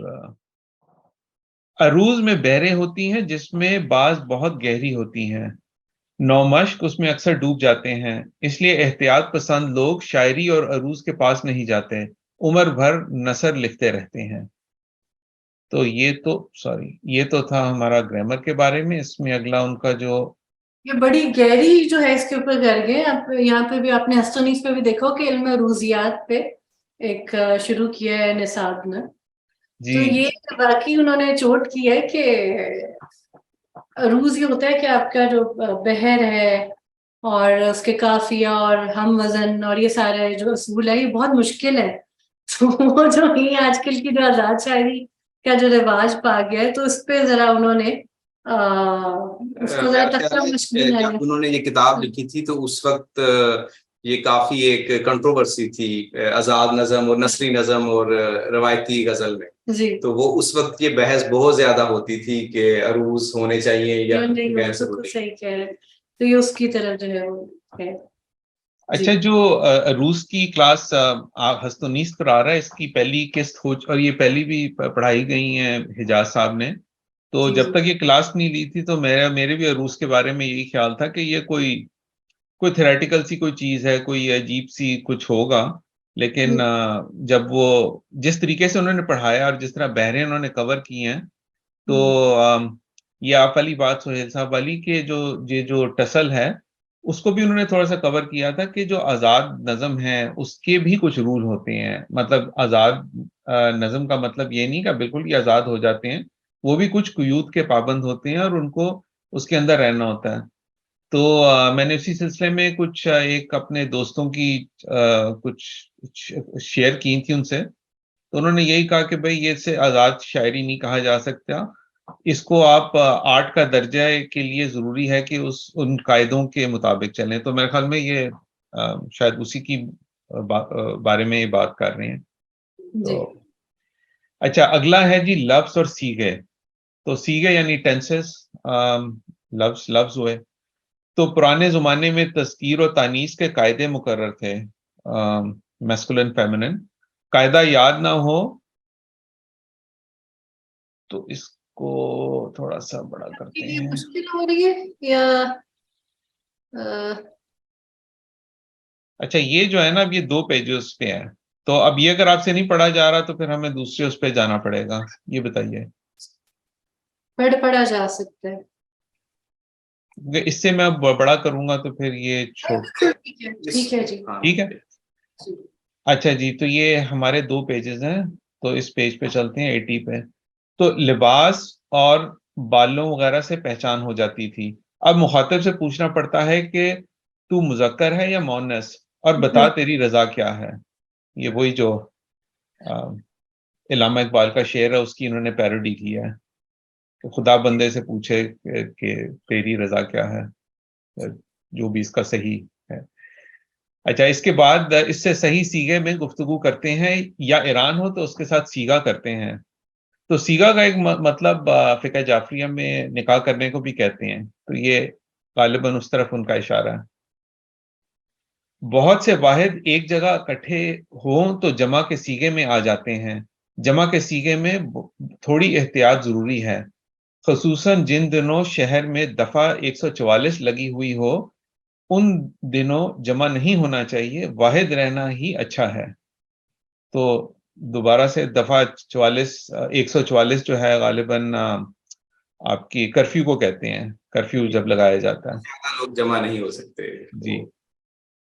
عروض میں بحریں ہوتی ہیں جس میں بعض بہت گہری ہوتی ہیں. نومشق اس میں اکثر ڈوب جاتے ہیں، اس لیے احتیاط پسند لوگ شاعری اور عروض کے پاس نہیں جاتے، عمر بھر نثر لکھتے رہتے ہیں. تو یہ تو تھا ہمارا گرامر کے بارے میں. اس میں اگلا ان کا جو یہ بڑی گہری جو ہے اس کے اوپر کر گئے. آپ یہاں پہ بھی آپ نے ہستونیس پہ بھی دیکھا کہ علم عروضیات پہ ایک شروع کیا ہے نصاب نے. جی تو یہ باقی انہوں نے چوٹ کی ہے کہ عروض یہ ہوتا ہے کہ آپ کا جو بحر ہے اور اس کے قافیہ اور ہم وزن اور یہ سارے جو اصول ہے یہ بہت مشکل ہے. تو وہ جو ہی آج کل کی جو آزاد شاعری کا جو رواج پا گیا ہے تو اس پہ ذرا انہوں نے اس کو ذرا ٹکرا مشکل ہے. جب انہوں نے یہ کتاب لکھی تھی تو اس وقت یہ کافی ایک کنٹروورسی تھی آزاد نظم اور نثری نظم اور روایتی غزل میں. جی تو وہ اس وقت یہ بحث بہت زیادہ ہوتی تھی کہ عروض ہونے چاہیے یا غیر ضروری. صحیح کہہ رہے. تو یہ اس کی طرف جو ہے وہ ہے. اچھا جو عروض کی کلاس ہستونیس پر آ رہا ہے، اس کی پہلی قسط اور یہ پہلی بھی پڑھائی گئی ہیں حجاز صاحب نے. تو جب تک یہ کلاس نہیں لی تھی تو میرے بھی عروض کے بارے میں یہی خیال تھا کہ یہ کوئی تھیوریٹیکل سی کوئی چیز ہے، کوئی عجیب سی کچھ ہوگا. لیکن جب وہ جس طریقے سے انہوں نے پڑھایا اور جس طرح بحریں انہوں نے کور کی ہیں، تو یہ آپ والی بات سہیل صاحب والی کہ جو ٹسل ہے اس کو بھی انہوں نے تھوڑا سا کور کیا تھا کہ جو آزاد نظم ہے اس کے بھی کچھ رول ہوتے ہیں. مطلب آزاد نظم کا مطلب یہ نہیں کہ بالکل ہی آزاد ہو جاتے ہیں، وہ بھی کچھ قیود کے پابند ہوتے ہیں اور ان کو اس کے اندر رہنا ہوتا ہے. تو میں نے اسی سلسلے میں کچھ ایک اپنے دوستوں کی کچھ شیئر کی تھی ان سے. تو انہوں نے یہی کہا کہ بھئی یہ سے آزاد شاعری نہیں کہا جا سکتا، اس کو آپ آرٹ کا درجہ کے لیے ضروری ہے کہ ان قاعدوں کے مطابق چلیں. تو میرے خیال میں یہ شاید اسی کی بارے میں یہ بات کر رہے ہیں. تو اچھا اگلا ہے جی لفظ اور سیغے. تو سیغے یعنی ٹینسز، لفظ ہوئے. تو پرانے زمانے میں تذکیر و تانیث کے قاعدے مقرر تھے، میسکولن فیمنن. قاعدہ یاد نہ ہو تو اس کو تھوڑا سا بڑا کرتے ہیں. مشکل ہو رہی ہے یا اچھا یہ جو ہے نا اب یہ 2 پیجز پہ ہے، تو اب یہ اگر آپ سے نہیں پڑھا جا رہا تو پھر ہمیں دوسرے اس پہ جانا پڑے گا. یہ بتائیے. پڑھا جا سکتا ہے. اس سے میں بڑا کروں گا تو پھر یہ ٹھیک ہے جی. ٹھیک ہے. اچھا جی تو یہ ہمارے 2 پیجز ہیں، تو اس پیج پہ چلتے ہیں 80 پہ. تو لباس اور بالوں وغیرہ سے پہچان ہو جاتی تھی. اب مخاطب سے پوچھنا پڑتا ہے کہ تو مذکر ہے یا مؤنث، اور بتا تیری رضا کیا ہے. یہ وہی جو علامہ اقبال کا شعر ہے اس کی انہوں نے پیروڈی کی ہے کہ خدا بندے سے پوچھے کہ تیری رضا کیا ہے، جو بھی اس کا صحیح ہے. اچھا، اس کے بعد اس سے صحیح سیغے میں گفتگو کرتے ہیں، یا ایران ہو تو اس کے ساتھ سیغہ کرتے ہیں. تو سیغہ کا ایک مطلب فقہ جعفریہ میں نکاح کرنے کو بھی کہتے ہیں، تو یہ غالباً اس طرف ان کا اشارہ ہے. بہت سے واحد ایک جگہ اکٹھے ہوں تو جمع کے سیغے میں آ جاتے ہیں. جمع کے سیغے میں تھوڑی احتیاط ضروری ہے، خصوصاً جن دنوں شہر میں دفعہ 144 لگی ہوئی ہو، ان دنوں جمع نہیں ہونا چاہیے، واحد رہنا ہی اچھا ہے. تو دوبارہ سے دفعہ 144 جو ہے غالباً آپ کی کرفیو کو کہتے ہیں، کرفیو جب لگایا جاتا ہے. زیادہ لوگ جمع نہیں ہو سکتے. جی،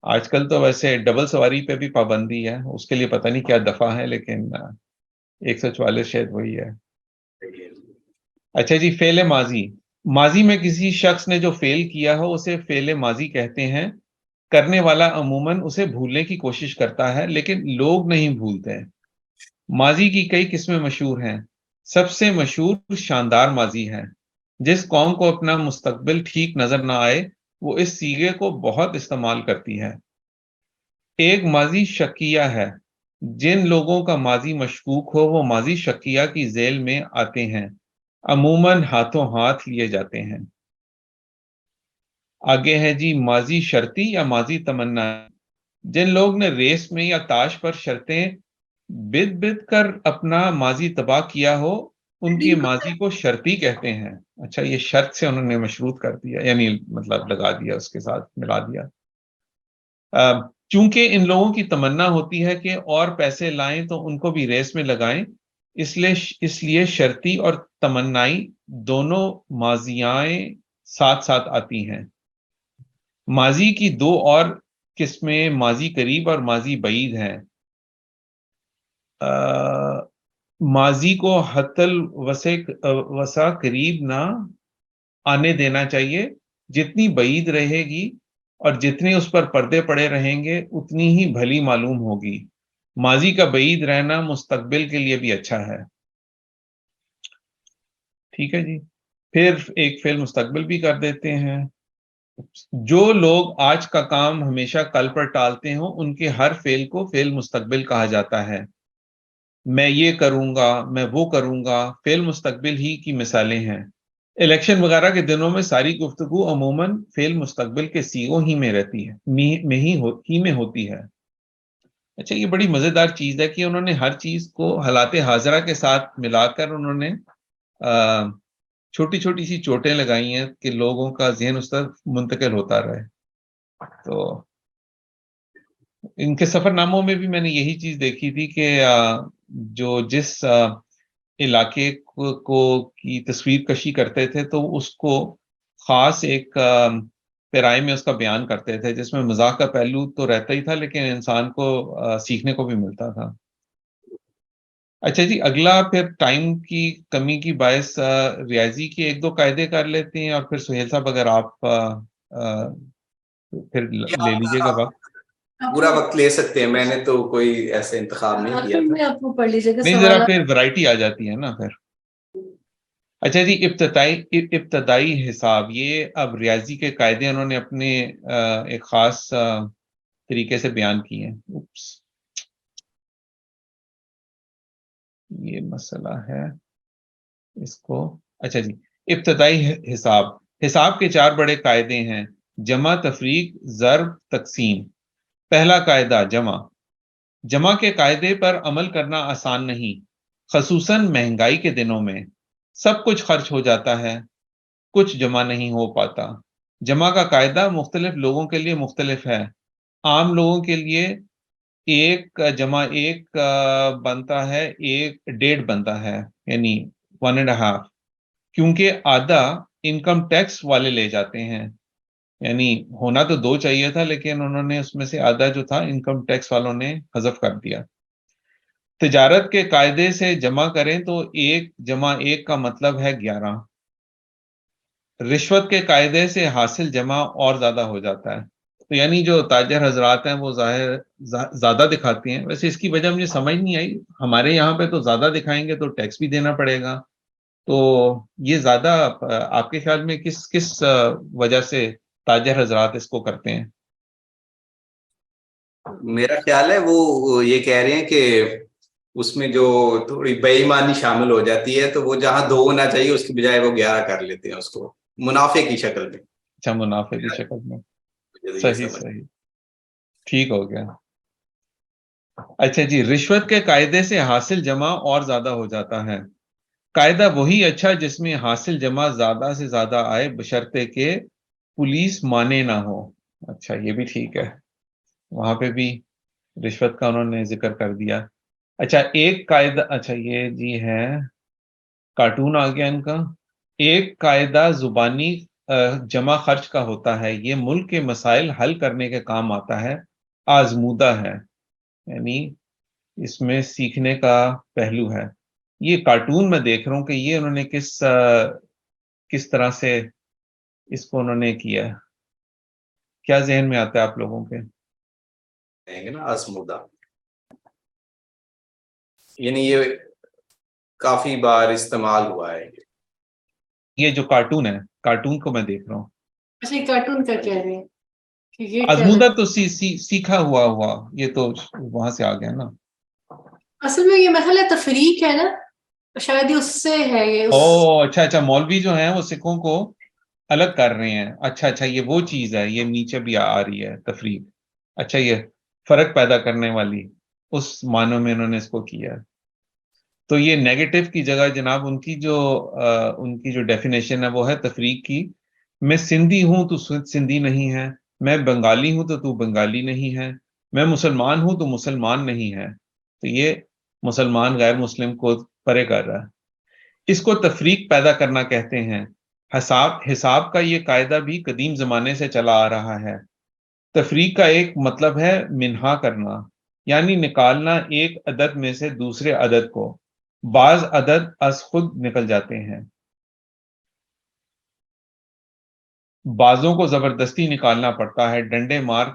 آج کل تو ویسے ڈبل سواری پہ بھی پابندی ہے، اس کے لیے پتہ نہیں کیا دفعہ ہے، لیکن 144 شاید وہی ہے. اچھا جی، فعل ماضی. ماضی میں کسی شخص نے جو فعل کیا ہو اسے فعل ماضی کہتے ہیں. کرنے والا عموماً اسے بھولنے کی کوشش کرتا ہے، لیکن لوگ نہیں بھولتے. ماضی کی کئی قسمیں مشہور ہیں. سب سے مشہور شاندار ماضی ہے. جس قوم کو اپنا مستقبل ٹھیک نظر نہ آئے وہ اس صیغے کو بہت استعمال کرتی ہے. ایک ماضی شکیہ ہے. جن لوگوں کا ماضی مشکوک ہو وہ ماضی شکیہ کی ذیل میں آتے ہیں، عموماً ہاتھوں ہاتھ لیے جاتے ہیں. آگے ہے جی ماضی شرطی یا ماضی تمنا. جن لوگ نے ریس میں یا تاش پر شرطیں بد بد کر اپنا ماضی تباہ کیا ہو ان کی ماضی کو شرطی کہتے ہیں. اچھا، یہ شرط سے انہوں نے مشروط کر دیا، یعنی مطلب لگا دیا، اس کے ساتھ ملا دیا. چونکہ ان لوگوں کی تمنا ہوتی ہے کہ اور پیسے لائیں تو ان کو بھی ریس میں لگائیں، اس لیے شرطی اور تمنائی دونوں ماضیائیں ساتھ ساتھ آتی ہیں. ماضی کی دو اور قسمیں ماضی قریب اور ماضی بعید ہیں. ماضی کو حت الوسع قریب نہ آنے دینا چاہیے. جتنی بعید رہے گی اور جتنے اس پر پردے پڑے رہیں گے اتنی ہی بھلی معلوم ہوگی. ماضی کا بعید رہنا مستقبل کے لیے بھی اچھا ہے. ٹھیک ہے جی، پھر ایک فعل مستقبل بھی کر دیتے ہیں. جو لوگ آج کا کام ہمیشہ کل پر ٹالتے ہوں ان کے ہر فعل کو فعل مستقبل کہا جاتا ہے. میں یہ کروں گا، میں وہ کروں گا، فعل مستقبل ہی کی مثالیں ہیں. الیکشن وغیرہ کے دنوں میں ساری گفتگو عموماً فعل مستقبل کے صیغوں ہی میں رہتی ہے، میں ہوتی ہے. اچھا، یہ بڑی مزیدار چیز ہے کہ انہوں نے ہر چیز کو حالات حاضرہ کے ساتھ ملا کر انہوں نے چھوٹی چھوٹی سی چوٹیں لگائی ہیں کہ لوگوں کا ذہن اس طرف منتقل ہوتا رہے. تو ان کے سفر ناموں میں بھی میں نے یہی چیز دیکھی تھی کہ جو جس علاقے کو کی تصویر کشی کرتے تھے تو اس کو خاص ایک پیرائے میں اس کا بیان کرتے تھے، جس میں مزاح کا پہلو تو رہتا ہی تھا لیکن انسان کو سیکھنے کو بھی ملتا تھا. اچھا جی، اگلا پھر ٹائم کی کمی کی باعث ریاضی کے ایک دو قاعدے کر لیتے ہیں، اور پھر سہیل صاحب اگر آپ پھر لے لیجیے گا وقت. پورا وقت لے سکتے ہیں، میں نے تو کوئی ایسے انتخاب نہیں کیا تھا. آپ کو پڑھ لیجیے گا نہیں، ذرا پھر ورائٹی آ جاتی ہے نا پھر. اچھا جی، ابتدائی حساب. یہ اب ریاضی کے قاعدے انہوں نے اپنے ایک خاص طریقے سے بیان کیے ہیں. یہ مسئلہ ہے اس کو. اچھا جی، ابتدائی حساب. حساب کے 4 بڑے قاعدے ہیں: جمع، تفریق، ضرب، تقسیم. پہلا قاعدہ جمع. جمع کے قاعدے پر عمل کرنا آسان نہیں، خصوصاً مہنگائی کے دنوں میں. سب کچھ خرچ ہو جاتا ہے، کچھ جمع نہیں ہو پاتا. جمع کا قاعدہ مختلف لوگوں کے لیے مختلف ہے. عام لوگوں کے لیے 1 جمع 1 بنتا ہے 1.5 بنتا ہے، یعنی 1.5، کیونکہ آدھا انکم ٹیکس والے لے جاتے ہیں. یعنی ہونا تو 2 چاہیے تھا لیکن انہوں نے اس میں سے آدھا جو تھا انکم ٹیکس والوں نے حذف کر دیا. تجارت کے قاعدے سے جمع کریں تو 1 جمع 1 کا مطلب ہے 11. رشوت کے قاعدے سے حاصل جمع اور زیادہ ہو جاتا ہے. تو یعنی جو تاجر حضرات ہیں وہ ظاہر زیادہ دکھاتے ہیں. ویسے اس کی وجہ مجھے سمجھ نہیں آئی. ہمارے یہاں پہ تو زیادہ دکھائیں گے تو ٹیکس بھی دینا پڑے گا. تو یہ زیادہ آپ کے خیال میں کس وجہ سے تاجر حضرات اس کو کرتے ہیں؟ میرا خیال ہے وہ یہ کہہ رہے ہیں کہ اس میں جو تھوڑی بے ایمانی شامل ہو جاتی ہے، تو وہ جہاں 2 ہونا چاہیے اس کی بجائے وہ 11 کر لیتے ہیں اس کو منافع کی شکل میں. اچھا، منافع کی شکل میں. یہ صحیح سمجھ. صحیح، ٹھیک ہو گیا. اچھا جی، رشوت کے قاعدے سے حاصل جمع اور زیادہ ہو جاتا ہے. قاعدہ وہی اچھا جس میں حاصل جمع زیادہ سے زیادہ آئے بشرطے کہ پولیس مانے نہ ہو. اچھا، یہ بھی ٹھیک ہے، وہاں پہ بھی رشوت کا انہوں نے ذکر کر دیا. اچھا، ایک قاعدہ، اچھا یہ جی ہے کارٹون آ گیا ان کا. ایک قاعدہ زبانی جمع خرچ کا ہوتا ہے، یہ ملک کے مسائل حل کرنے کے کام آتا ہے، آزمودہ ہے. یعنی اس میں سیکھنے کا پہلو ہے. یہ کارٹون میں دیکھ رہا ہوں کہ یہ انہوں نے کس طرح سے اس کو انہوں نے کیا. کیا ذہن میں آتا ہے آپ لوگوں کے؟ کہیں گے نا آزمودہ، یعنی یہ کافی بار استعمال ہوا ہے. یہ جو کارٹون ہے، کارٹون کو میں دیکھ رہا ہوں. اچھا، کارٹون کا کہہ رہے ہیں کہ یہ کیا آزمودہ ہے؟ تو سیکھا ہوا یہ تو وہاں سے آ گیا نا. اصل میں یہ محل تفریق ہے نا، شاید یہ اس سے ہے. یہ او اچھا، مولوی جو ہیں وہ سکھوں کو الگ کر رہے ہیں. اچھا، یہ وہ چیز ہے، یہ نیچے بھی آ رہی ہے تفریق. اچھا، یہ فرق پیدا کرنے والی اس معنوں میں انہوں نے اس کو کیا ہے. تو یہ نیگیٹو کی جگہ جناب ان کی جو ڈیفینیشن ہے وہ ہے تفریق کی. میں سندھی ہوں تو سندھی نہیں ہے، میں بنگالی ہوں تو بنگالی نہیں ہے، میں مسلمان ہوں تو مسلمان نہیں ہے. تو یہ مسلمان غیر مسلم کو پرے کر رہا ہے. اس کو تفریق پیدا کرنا کہتے ہیں. حساب کا یہ قاعدہ بھی قدیم زمانے سے چلا آ رہا ہے. تفریق کا ایک مطلب ہے منہا کرنا، یعنی نکالنا ایک عدد میں سے دوسرے عدد کو. بعض عدد از خود نکل جاتے ہیں، بعضوں کو زبردستی نکالنا پڑتا ہے، ڈنڈے مار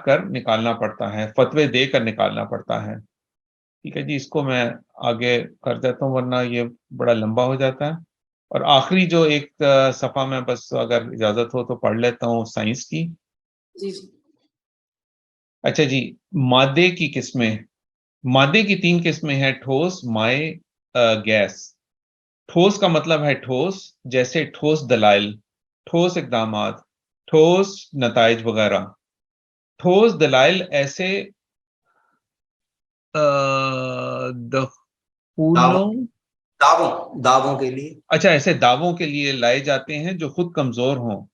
کر نکالنا پڑتا ہے، فتوے دے کر نکالنا پڑتا ہے. ٹھیک ہے جی، اس کو میں آگے کر دیتا ہوں ورنہ یہ بڑا لمبا ہو جاتا ہے. اور آخری جو ایک صفحہ میں بس اگر اجازت ہو تو پڑھ لیتا ہوں سائنس کی. جی. اچھا جی، مادے کی قسمیں. مادے کی 3 قسمیں ہیں: ٹھوس، مائع، گیس. ٹھوس کا مطلب ہے ٹھوس، جیسے ٹھوس دلائل، ٹھوس اقدامات، ٹھوس نتائج وغیرہ. ٹھوس دلائل ایسے دعووں کے لیے، اچھا ایسے دعووں کے لیے لائے جاتے ہیں جو خود کمزور ہوں.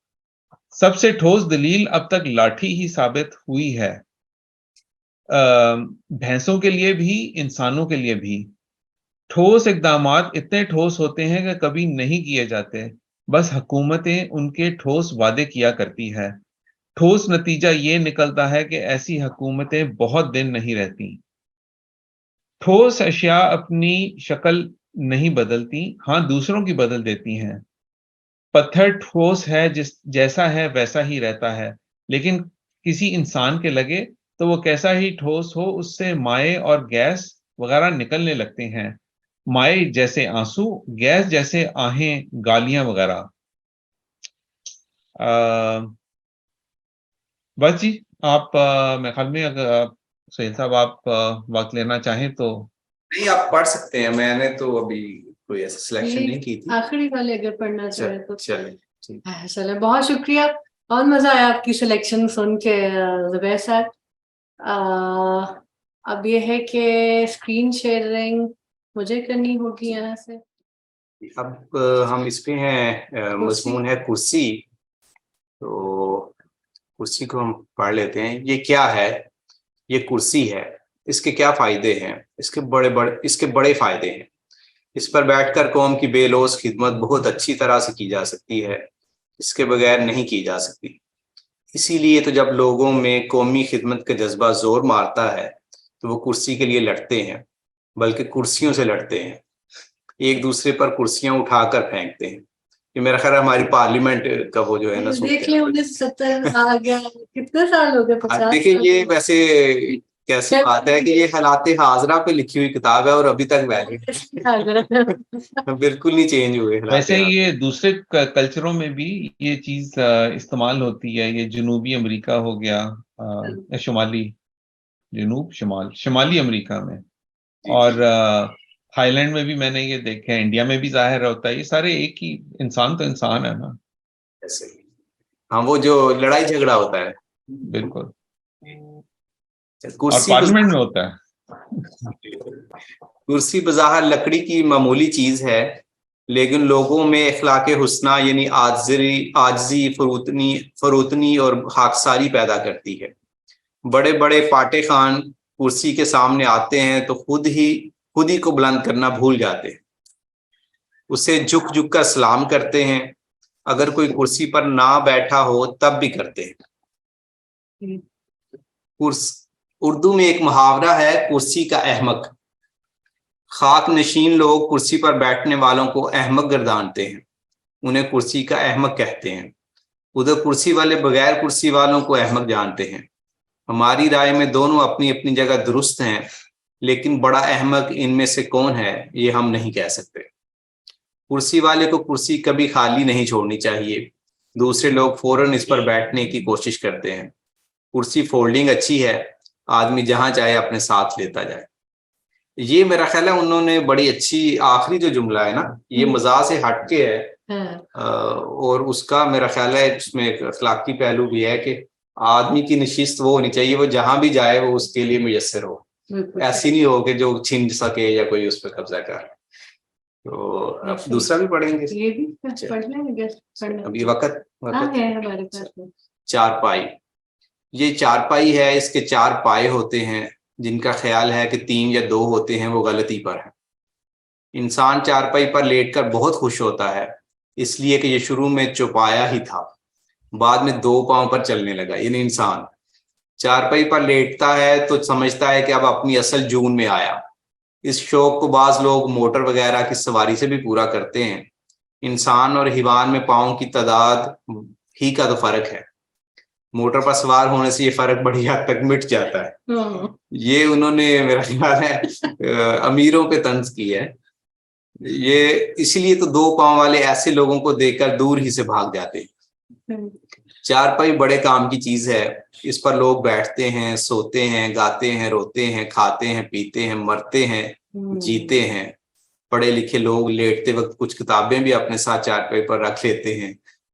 سب سے ٹھوس دلیل اب تک لاٹھی ہی ثابت ہوئی ہے، بھینسوں کے لیے بھی انسانوں کے لیے بھی. ٹھوس اقدامات اتنے ٹھوس ہوتے ہیں کہ کبھی نہیں کیے جاتے، بس حکومتیں ان کے ٹھوس وعدے کیا کرتی ہے. ٹھوس نتیجہ یہ نکلتا ہے کہ ایسی حکومتیں بہت دن نہیں رہتی. ٹھوس اشیاء اپنی شکل نہیں بدلتی، ہاں دوسروں کی بدل دیتی ہیں. پتھر ٹھوس ہے، جیسا ہے ویسا ہی رہتا ہے، لیکن کسی انسان کے لگے تو وہ کیسا ہی ٹھوس ہو اس سے مائع اور گیس وغیرہ نکلنے لگتے ہیں. مائع جیسے آنسو، گیس جیسے آہیں، گالیاں وغیرہ. بس جی، آپ میں خیال میں اگر سہیل صاحب آپ وقت لینا چاہیں تو. نہیں آپ پڑھ سکتے ہیں، میں نے تو ابھی کوئی ایسا سلیکشن نہیں کی تھی. آخری والے اگر پڑھنا چاہیں تو چلیں. چلیں، بہت شکریہ، بہت مزہ آیا آپ کی سلیکشن سن کے زبیر صاحب. اب یہ ہے کہ اسکرین شیئرنگ مجھے کرنی ہوگی یہاں سے. اب ہم اس پہ ہیں، مضمون ہے کرسی. تو کرسی کو ہم پڑھ لیتے ہیں. یہ کیا ہے؟ یہ کرسی ہے. اس کے کیا فائدے ہیں؟ اس کے بڑے فائدے ہیں. اس پر بیٹھ کر قوم کی بے لوث خدمت بہت اچھی طرح سے کی جا سکتی ہے، اس کے بغیر نہیں کی جا سکتی. اسی لیے تو جب لوگوں میں قومی خدمت کا جذبہ زور مارتا ہے تو وہ کرسی کے لیے لڑتے ہیں، بلکہ کرسیوں سے لڑتے ہیں، ایک دوسرے پر کرسیاں اٹھا کر پھینکتے ہیں. یہ میرا خیال ہے ہماری پارلیمنٹ کا وہ جو ہے نا دیکھ لیں 1970 آ گیا، کتنے سال ہو گئے، 50 دیکھیں یہ ویسے کیسی بات ہے کہ یہ حالات حاضرہ پہ لکھی ہوئی کتاب ہے اور ابھی تک ویلڈ بالکل نہیں چینج ہوئے حالات ویسے حاضرہ۔ یہ دوسرے کلچروں میں بھی یہ چیز استعمال ہوتی ہے، یہ جنوبی امریکہ ہو گیا، شمالی امریکہ میں، اور تھائی لینڈ میں بھی میں نے یہ دیکھا ہے، انڈیا میں بھی ظاہر ہوتا ہے، یہ سارے ایک ہی انسان تو انسان ہے نا۔ ایسے ہی ہاں، وہ جو لڑائی جھگڑا ہوتا ہے بالکل، اور کرسی پارلیمنٹ میں ہوتا ہے۔ کرسی بظاہر لکڑی کی معمولی چیز ہے، لیکن لوگوں میں اخلاق حسنہ یعنی عاجزی، فروتنی اور خاکساری پیدا کرتی ہے۔ بڑے بڑے پاٹے خان کرسی کے سامنے آتے ہیں تو خود ہی کو بلند کرنا بھول جاتے ہیں، اسے جھک کر سلام کرتے ہیں، اگر کوئی کرسی پر نہ بیٹھا ہو تب بھی کرتے ہیں۔ اردو میں ایک محاورہ ہے، کرسی کا احمق۔ خاک نشین لوگ کرسی پر بیٹھنے والوں کو احمق گردانتے ہیں، انہیں کرسی کا احمق کہتے ہیں، ادھر کرسی والے بغیر کرسی والوں کو احمق جانتے ہیں۔ ہماری رائے میں دونوں اپنی اپنی جگہ درست ہیں، لیکن بڑا احمق ان میں سے کون ہے یہ ہم نہیں کہہ سکتے۔ کرسی والے کو کرسی کبھی خالی نہیں چھوڑنی چاہیے، دوسرے لوگ فوراً اس پر بیٹھنے کی کوشش کرتے ہیں۔ کرسی فولڈنگ اچھی ہے، آدمی جہاں چاہے اپنے ساتھ لیتا جائے۔ یہ میرا خیال ہے انہوں نے بڑی اچھی، آخری جو جملہ ہے نا یہ مزاح سے ہٹ کے ہے، اور اس کا میرا خیال ہے اس میں ایک اخلاقی پہلو بھی ہے کہ آدمی کی نشست وہ ہونی چاہیے، وہ جہاں بھی جائے وہ اس کے لیے میسر ہو، ایسی نہیں ہو کہ جو چھین سکے یا کوئی اس پہ قبضہ کر۔ تو اب دوسرا بھی پڑھیں گے، یہ بھی پڑھ لیں گے، ابھی وقت ہے ہمارے پاس۔ چارپائی، یہ چارپائی ہے، اس کے 4 پائے ہوتے ہیں، جن کا خیال ہے کہ 3 یا 2 ہوتے ہیں وہ غلطی پر ہے۔ انسان چارپائی پر لیٹ کر بہت خوش ہوتا ہے، اس لیے کہ یہ شروع میں چوپایا ہی تھا، بعد میں 2 پاؤں پر چلنے لگا۔ یعنی انسان چارپائی پر لیٹتا ہے تو سمجھتا ہے کہ اب اپنی اصل جون میں آیا۔ اس شوق کو بعض لوگ موٹر وغیرہ کی سواری سے بھی پورا کرتے ہیں۔ انسان اور حیوان میں پاؤں کی تعداد ہی کا تو فرق ہے، موٹر پر سوار ہونے سے یہ فرق بڑی حد تک مٹ جاتا ہے۔ یہ انہوں نے میرا خیال ہے امیروں پہ طنز کی ہے، یہ اسی لیے تو 2 پاؤں والے ایسے لوگوں کو دیکھ کر دور ہی سے بھاگ جاتے ہیں۔ چارپائی بڑے کام کی چیز ہے، اس پر لوگ بیٹھتے ہیں، سوتے ہیں، گاتے ہیں، روتے ہیں، کھاتے ہیں، پیتے ہیں، مرتے ہیں، جیتے ہیں۔ پڑھے لکھے لوگ لیٹتے وقت کچھ کتابیں بھی اپنے ساتھ چارپائی پر رکھ لیتے ہیں۔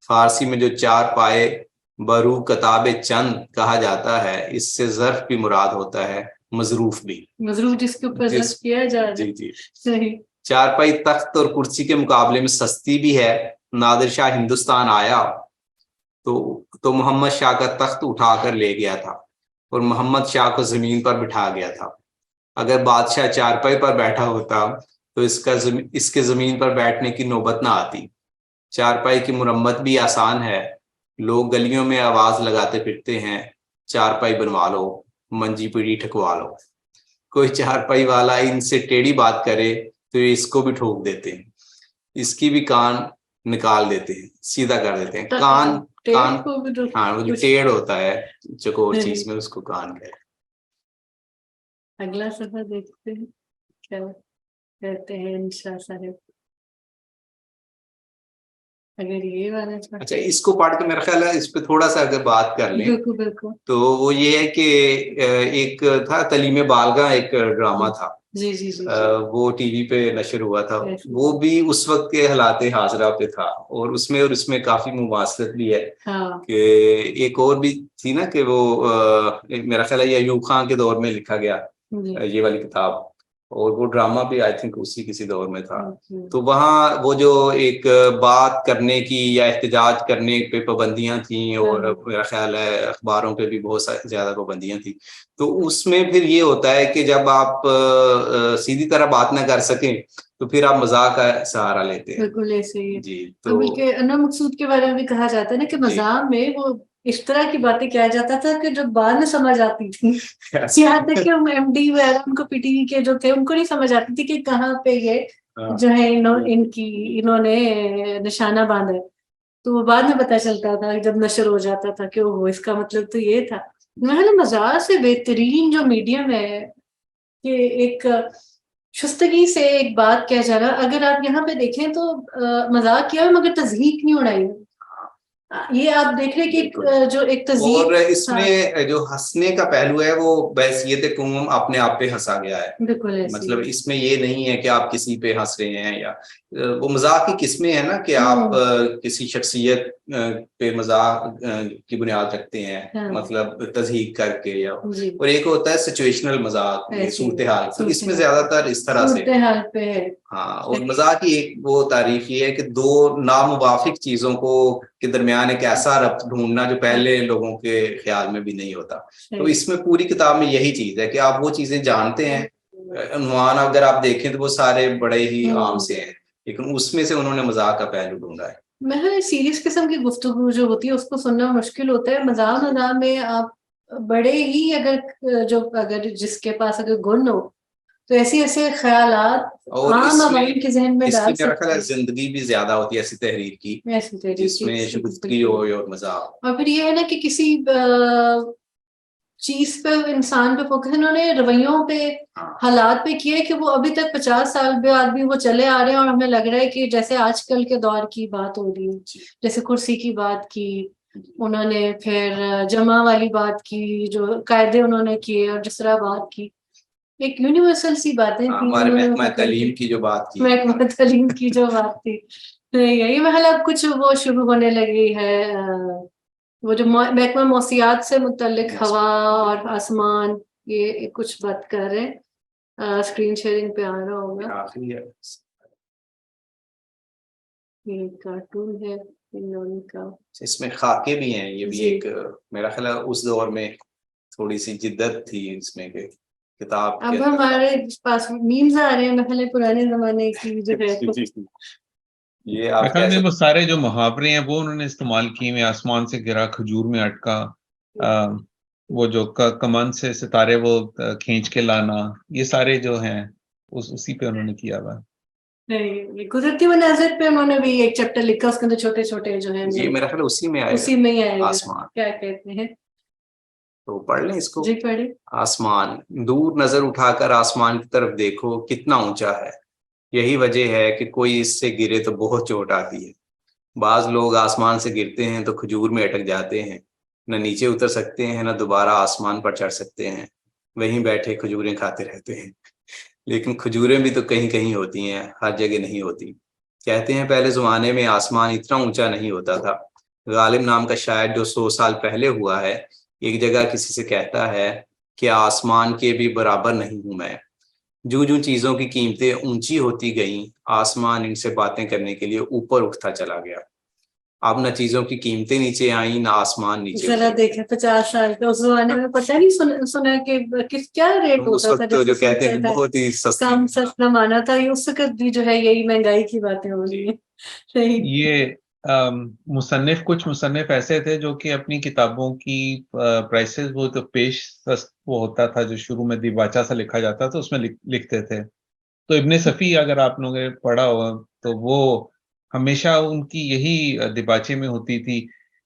فارسی میں جو 4 پائے برو کتاب چند کہا جاتا ہے، اس سے ظرف بھی مراد ہوتا ہے، مظروف بھی، مظروف جس کے اوپر ظرف کیا جا رہا ہے۔ جی صحیح۔ چارپائی تخت اور کرسی کے مقابلے میں سستی بھی ہے۔ نادر شاہ ہندوستان آیا تو محمد شاہ کا تخت اٹھا کر لے گیا تھا اور محمد شاہ کو زمین پر بٹھا گیا تھا۔ اگر بادشاہ چارپائی پر بیٹھا ہوتا تو اس کے زمین پر بیٹھنے کی نوبت نہ آتی۔ چارپائی کی مرمت بھی آسان ہے، لوگ گلیوں میں آواز لگاتے پھرتے ہیں، چارپائی بنوا لو، منجی پیڑھی ٹھکوا لو۔ کوئی چارپائی والا ان سے ٹیڑھی بات کرے تو یہ اس کو بھی ٹھوک دیتے ہیں، اس کی بھی کان نکال دیتے ہیں، سیدھا کر دیتے ہیں۔ کان ہاں، وہ جو ٹیڑھ ہوتا ہے چکور چیز میں، اس کو کان کہتے ہیں۔ اگلا صفحہ دیکھتے ہیں کیا کہتے ہیں انشاء صاحب، اگر یہ والا۔ اچھا، اس کو پڑھ کے میرا خیال ہے اس پہ تھوڑا سا اگر بات کر لیں بالکل تو وہ یہ ہے کہ ایک تھا تعلیم بالغاہ، ایک ڈرامہ تھا، جی وہ ٹی وی پہ نشر ہوا تھا، وہ بھی اس وقت کے حالات حاضرہ پہ تھا، اور اس میں کافی مماثلت بھی ہے کہ ایک اور بھی تھی نا کہ وہ میرا خیال ہے یہ ایوب خان کے دور میں لکھا گیا یہ والی کتاب، اور وہ ڈرامہ بھی آئی تھنک اسی کسی دور میں تھا۔ تو وہاں وہ جو ایک بات کرنے کی یا احتجاج کرنے پہ پابندیاں تھیں، اور میرا خیال ہے اخباروں پہ بھی بہت زیادہ پابندیاں تھیں، تو اس میں پھر یہ ہوتا ہے کہ جب آپ سیدھی طرح بات نہ کر سکیں تو پھر آپ مزاح کا سہارا لیتے ہیں۔ بالکل ایسے ہی۔ جی، تو بلکہ انور مقصود کے بارے میں بھی کہا جاتا ہے نا کہ مزاح میں وہ اس طرح کی باتیں کیا جاتا تھا کہ جو بعد میں سمجھ آتی تھی، یہاں تک کہ ایم ڈی وغیرہ ان کو پی ٹی وی کے جو تھے ان کو نہیں سمجھ آتی تھی کہ کہاں پہ یہ جو ہے انہوں نے نشانہ باندھا ہے، تو وہ بعد میں پتہ چلتا تھا جب نشر ہو جاتا تھا کہ وہ اس کا مطلب تو یہ تھا۔ مزاح سے بہترین جو میڈیم ہے کہ ایک شستگی سے ایک بات کیا جا رہا، اگر آپ یہاں پہ دیکھیں تو مذاق کیا ہے مگر تضحیک نہیں اڑائی ہے۔ یہ آپ دیکھ رہے کہ جو ایک تضحیک، اور اس میں جو ہنسنے کا پہلو ہے وہ بحیثیت قوم اپنے آپ پہ ہنسا گیا ہے، بالکل مطلب اس میں یہ نہیں ہے کہ آپ کسی پہ ہنس رہے ہیں، یا وہ مزاح کی قسمیں ہیں نا کہ آپ کسی شخصیت پہ مزاح کی بنیاد رکھتے ہیں، مطلب تضحیک کر کے، یا اور ایک ہوتا ہے سچویشنل مزاح، صورتحال، تو اس میں زیادہ تر اس طرح سے صورتحال پہ ہے۔ ہاں، اور مزاح کی ایک وہ تعریف یہ ہے کہ دو ناموافق چیزوں کو کے درمیان ایک ایسا ربط ڈھونڈنا جو پہلے لوگوں کے خیال میں بھی نہیں ہوتا۔ تو اس میں پوری کتاب میں یہی چیز ہے کہ آپ وہ چیزیں جانتے ہیں، عنوان اگر آپ دیکھیں تو وہ سارے بڑے ہی عام سے ہیں، لیکن اس میں سے انہوں نے مزاح کا پہلو ڈھونڈا ہے۔ میں سیریس قسم کی گفتگو جو ہوتی ہے اس کو سننا مشکل ہوتا ہے، مزاح میں آپ بڑے ہی اگر جس کے پاس اگر گن ہو تو ایسے خیالات عام عوام کے ذہن میں ڈال سکتے ہیں۔ زندگی بھی زیادہ ہوتی ہے ایسی تحریر کی جس میں شگفتگی ہو اور مزاح، اور پھر یہ ہے نا کہ کسی چیز پہ، انسان پہ فوکس، انہوں نے رویوں پہ، حالات پہ کیا ہے کہ وہ ابھی تک 50 سال بعد بھی وہ چلے آ رہے ہیں، اور ہمیں لگ رہا ہے کہ جیسے آج کل کے دور کی بات ہو رہی ہے۔ جیسے کرسی کی بات کی انہوں نے، پھر جمع والی بات کی، جو قاعدے انہوں نے کیے، اور جس طرح بات کی، ایک یونیورسل سی باتیں تھیں۔ ہمارے محکمہ تعلیم کی جو بات کی، محکمہ تعلیم کی جو بات تھی، یہی محل اب کچھ وہ شروع ہونے لگی ہے، وہ جو محکمہ موسمیات سے متعلق ہوا اور آسمان، یہ کچھ بات کر رہے ہیں۔ اسکرین شیئرنگ پہ آ رہا ہوگا، یہ کارٹون ہے انہوں کا، اس میں خاکے بھی ہیں، یہ بھی ایک میرا خیال ہے اس دور میں تھوڑی سی جدت تھی اس میں کہ کتاب اب ہمارے پاس میمز آ رہے ہیں، محل پرانے زمانے کی جو ہے یہ آپ وہ سارے جو محاورے ہیں وہ انہوں نے استعمال کیے ہوئے، آسمان سے گرا کھجور میں اٹکا، وہ جو کمان سے ستارے وہ کھینچ کے لانا، یہ سارے جو ہیں اسی پہ انہوں نے کیا ہوا۔ قدرتی مناظر پہ انہوں نے بھی ایک چیپٹر لکھا، اس کے اندر چھوٹے چھوٹے جو ہیں یہ میرا خیال اسی میں ہی آئے گا، آسمان، کیا کہتے ہیں، تو پڑھ لیں اس کو۔ جی پڑھیں۔ آسمان، دور نظر اٹھا کر آسمان کی طرف دیکھو کتنا اونچا ہے، یہی وجہ ہے کہ کوئی اس سے گرے تو بہت چوٹ آتی ہے۔ بعض لوگ آسمان سے گرتے ہیں تو کھجور میں اٹک جاتے ہیں، نہ نیچے اتر سکتے ہیں نہ دوبارہ آسمان پر چڑھ سکتے ہیں، وہیں بیٹھے کھجوریں کھاتے رہتے ہیں۔ لیکن کھجوریں بھی تو کہیں کہیں ہوتی ہیں، ہر جگہ نہیں ہوتی۔ کہتے ہیں پہلے زمانے میں آسمان اتنا اونچا نہیں ہوتا تھا۔ غالب نام کا شاعر جو 100 سال پہلے ہوا ہے، ایک جگہ کسی سے کہتا ہے کہ آسمان کے بھی برابر نہیں ہوں میں۔ جو چیزوں کی قیمتیں اونچی ہوتی گئیں، آسمان ان سے باتیں کرنے کے لیے اوپر اٹھتا چلا گیا۔ اب نہ چیزوں کی قیمتیں نیچے آئیں نہ آسمان نیچے ذرا دیکھیں 50 سال کا، اس زمانے میں پتہ نہیں سنا کہ کیا ریٹ اس ہوتا تھا، وقت جو کہتے ہیں بہت ہی کم سستا مانا تھا، اس وقت بھی جو ہے یہی مہنگائی کی باتیں ہو رہی ہیں۔ یہ کچھ مصنف ایسے تھے جو کہ اپنی کتابوں کی پرائسز وہ تو پیش وہ ہوتا تھا جو شروع میں دیباچہ سا لکھا جاتا تھا، اس میں لکھتے تھے۔ تو ابن صفی اگر آپ لوگوں نے پڑھا ہو تو وہ ہمیشہ ان کی یہی دیباچے میں ہوتی تھی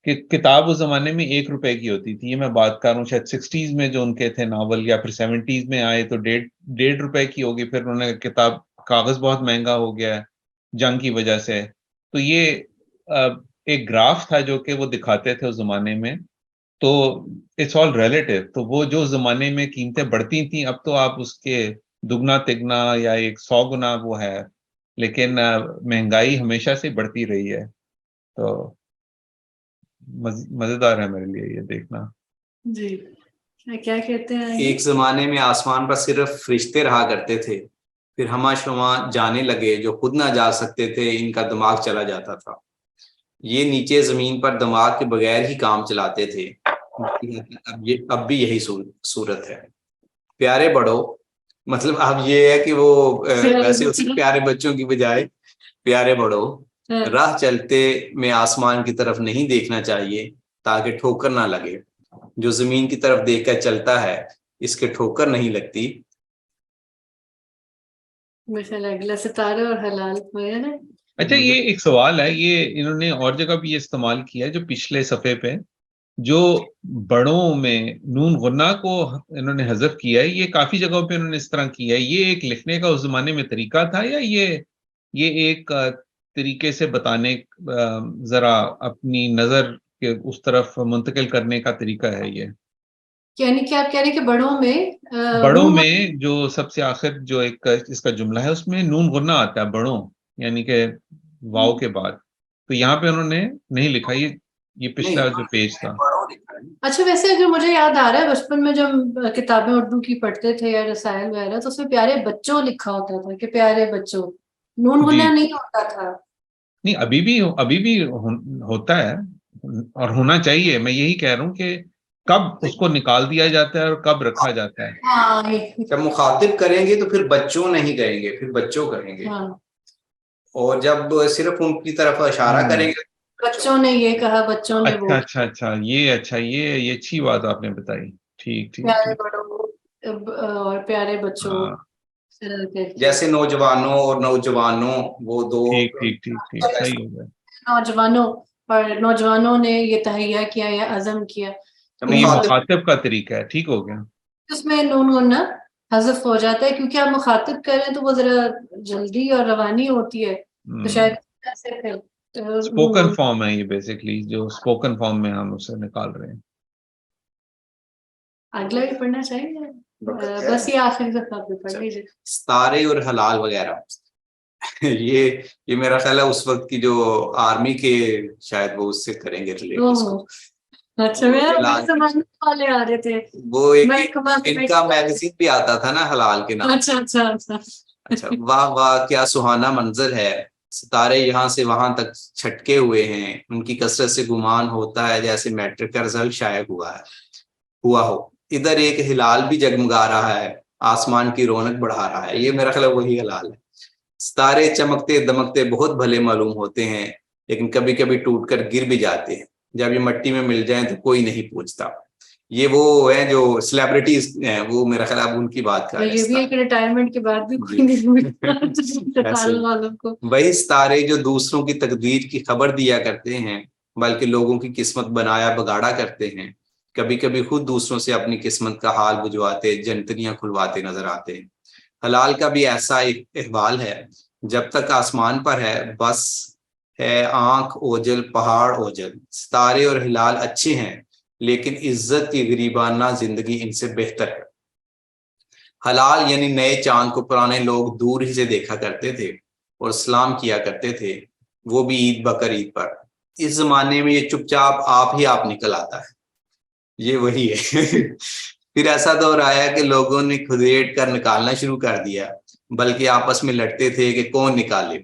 کہ کتاب اس زمانے میں 1 روپے کی ہوتی تھی۔ یہ میں بات کر رہا ہوں شاید 60s میں جو ان کے تھے ناول، یا پھر 70s میں آئے تو 1.5 روپے کی ہوگی۔ پھر انہوں نے کتاب، کاغذ بہت مہنگا ہو گیا ہے جنگ کی وجہ سے، تو یہ ایک گراف تھا جو کہ وہ دکھاتے تھے اس زمانے میں۔ تو اٹس آل ریلیٹو، تو وہ جو زمانے میں قیمتیں بڑھتی تھیں اب تو آپ اس کے دگنا تگنا یا 100 گنا وہ ہے، لیکن مہنگائی ہمیشہ سے بڑھتی رہی ہے۔ تو مزیدار ہے میرے لیے یہ دیکھنا۔ جی کیا کہتے ہیں؟ ایک زمانے میں آسمان پر صرف فرشتے رہا کرتے تھے، پھر ہما شما جانے لگے جو خود نہ جا سکتے تھے، ان کا دماغ چلا جاتا تھا۔ یہ نیچے زمین پر دماغ کے بغیر ہی کام چلاتے تھے، اب بھی یہی صورت ہے۔ پیارے بڑو، مطلب اب یہ ہے کہ وہ ویسے اس پیارے بچوں کی بجائے پیارے بڑو، راہ چلتے میں آسمان کی طرف نہیں دیکھنا چاہیے تاکہ ٹھوکر نہ لگے۔ جو زمین کی طرف دیکھ کر چلتا ہے اس کے ٹھوکر نہیں لگتی، ماشاءاللہ اگلا ستارے اور حلال ہوئے نا. اچھا یہ ایک سوال ہے، یہ انہوں نے اور جگہ بھی یہ استعمال کیا ہے جو پچھلے صفحے پہ، جو بڑوں میں نون غنہ کو انہوں نے حذف کیا ہے، یہ کافی جگہوں پہ انہوں نے اس طرح کیا ہے. یہ ایک لکھنے کا اس زمانے میں طریقہ تھا، یا یہ ایک طریقے سے بتانے، ذرا اپنی نظر کے اس طرف منتقل کرنے کا طریقہ ہے یہ؟ یعنی کہ آپ کہہ رہے ہیں کہ بڑوں میں بڑوں میں جو سب سے آخر جو ایک اس کا جملہ ہے اس میں نون غنہ آتا ہے بڑوں، یعنی کہ واو کے بعد. تو یہاں پہ انہوں نے نہیں لکھا، یہ پچھلا جو پیج تھا. اچھا ویسے اگر مجھے یاد آ رہا ہے بچپن میں جب کتابیں اردو کی پڑھتے تھے یا رسائل وغیرہ تو اس میں پیارے بچوں لکھا ہوتا تھا کہ پیارے بچوں، نون جی غنہ نہیں ہوتا تھا. نہیں، ابھی بھی ہوتا ہے اور ہونا چاہیے. میں یہی کہہ رہا ہوں کہ کب اس کو نکال دیا جاتا ہے اور کب رکھا جاتا ہے. ہاں جب مخاطب کریں گے تو پھر بچوں نہیں کہیں گے، پھر بچوں کہیں گے. ہاں اور جب صرف ان کی طرف اشارہ کریں گے بچوں نے یہ کہا، بچوں نے وہ اچھا یہ اچھی بات آپ نے بتائی. ٹھیک پیارے بڑوں اور پیارے بچوں. ہاں جیسے نوجوانوں اور نوجوانوں، وہ دو ٹھیک صحیح ہو گیا. نوجوانوں اور نوجوانوں نے یہ تہیہ کیا یا عزم کیا. یہ مخاطب کا طریقہ ہے. ٹھیک ہو گیا. اس میں نون غنہ حذف ہو جاتا ہے کیونکہ آپ مخاطب کریں تو وہ ذرا جلدی اور روانی ہوتی ہے، تو شاید ایسے پھر اسپوکن فارم ہے یہ، بیسکلی جو اسپوکن فارم میں ہم اسے نکال رہے ہیں. اگلا بھی پڑھنا چاہیے، بس یہ آخری دفعہ آپ پڑھ لیجیے. ستارے اور حلال وغیرہ. یہ میرا خیال ہے اس وقت کی جو آرمی کے شاید وہ اس سے کریں گے ریلیٹ اس کو. اچھا زمانے والے آ رہے تھے، وہ ایک ان کا میگزین بھی آتا تھا نا حلال کے نام. اچھا واہ واہ کیا سہانا منظر ہے، ستارے یہاں سے وہاں تک چھٹکے ہوئے ہیں، ان کی کثرت سے گمان ہوتا ہے جیسے میٹرک کا رزلٹ شائع ہوا ہو. ادھر ایک ہلال بھی جگمگا رہا ہے، آسمان کی رونق بڑھا رہا ہے. یہ میرا خیال ہے وہی ہلال ہے. ستارے چمکتے دمکتے بہت بھلے معلوم ہوتے ہیں، لیکن کبھی کبھی ٹوٹ کر گر بھی جاتے ہیں. جب یہ مٹی میں مل جائیں تو کوئی نہیں پوچھتا. یہ وہ ہیں جو سیلیبریٹیز ہیں، وہ میرا خیال اب ان کی بات کر یہ بھی ہے کہ ریٹائرمنٹ کے بعد بھی کوئی نہیں کو. وہی ستارے جو دوسروں کی تقدیر کی خبر دیا کرتے ہیں، بلکہ لوگوں کی قسمت بنایا بگاڑا کرتے ہیں. کبھی کبھی خود دوسروں سے اپنی قسمت کا حال بجھواتے، جنتریاں کھلواتے نظر آتے ہیں. حلال کا بھی ایسا ایک احوال ہے، جب تک آسمان پر ہے بس ہے آنکھ اوجل پہاڑ اوجل. ستارے اور ہلال اچھے ہیں لیکن عزت کی غریبانہ زندگی ان سے بہتر ہے. حلال یعنی نئے چاند کو پرانے لوگ دور ہی سے دیکھا کرتے تھے اور سلام کیا کرتے تھے، وہ بھی عید بقر عید پر. اس زمانے میں یہ چپ چاپ آپ نکل آتا ہے. یہ وہی ہے. پھر ایسا دور آیا کہ لوگوں نے کھدیڑ کر نکالنا شروع کر دیا، بلکہ آپس میں لڑتے تھے کہ کون نکالے.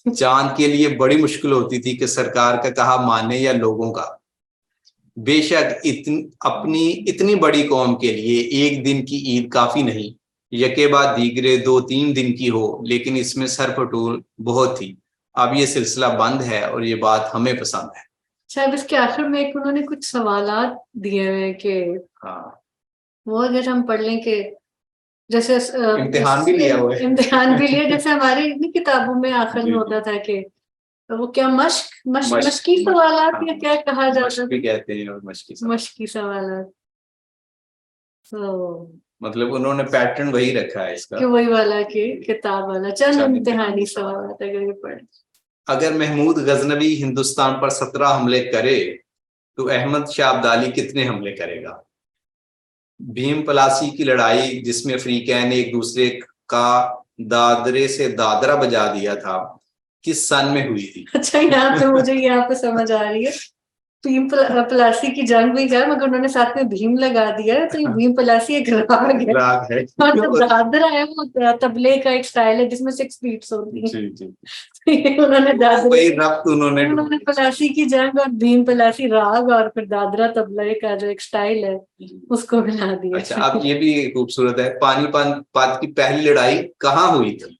چاند کے لیے بڑی مشکل ہوتی تھی کہ سرکار کا کہا مانے یا لوگوں کا. بے شک اپنی اتنی بڑی قوم کے لیے ایک دن کی عید کافی نہیں، یکے بعد دیگرے 2-3 دن کی ہو، لیکن اس میں سر پٹول بہت تھی. اب یہ سلسلہ بند ہے اور یہ بات ہمیں پسند ہے. شاید اس کے آخر میں ایک انہوں نے کچھ سوالات دیے ہوئے کہ وہ اگر ہم پڑھ لیں کہ جیسے امتحان بھی لیا ہوا ہے، امتحان بھی لیا جیسے ہماری کتابوں میں آخر میں ہوتا تھا کہ وہ کیا مشقی سوالات یا کیا کہا جاتا ہے، کہتے ہیں اور مشقی سوالات. مطلب انہوں نے پیٹرن وہی رکھا ہے اس کا، کہ وہی والا کہ کتاب والا چند امتحانی سوالات اگر یہ پڑھیں. اگر محمود غزنوی ہندوستان پر 17 حملے کرے تو احمد شاہ ابدالی کتنے حملے کرے گا؟ بھیم پلاسی کی لڑائی جس میں افریقین نے ایک دوسرے کا دادرے سے دادرہ بجا دیا تھا، کس سن میں ہوئی تھی؟ اچھا یہاں پہ مجھے یہاں پہ سمجھ آ رہی ہے، بھیم پلاسی کی جنگ بھی ہے مگر انہوں نے ساتھ میں بھیم لگا دیا ہے، تو یہ بھیم پلاسی ایک راگ ہے. دادرا ہے وہ تبلے کا ایک سٹائل ہے جس میں 6 بیٹس ہوتی ہیں. انہوں نے پلاسی کی جنگ اور بھیم پلاسی راگ اور پھر دادرا تبلے کا جو ایک سٹائل ہے اس کو ملا دیا. اچھا اب یہ بھی خوبصورت ہے، پانی پت کی پہلی لڑائی کہاں ہوئی تھی؟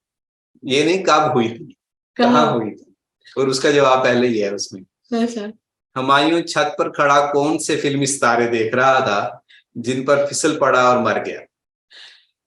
یہ نہیں کب ہوئی تھی، کہاں ہوئی تھی، اور اس کا جواب پہلے ہی ہے اس میں. ہمایوں چھت پر کھڑا کون سے فلمی ستارے دیکھ رہا تھا جن پر پھسل پڑا اور مر گیا؟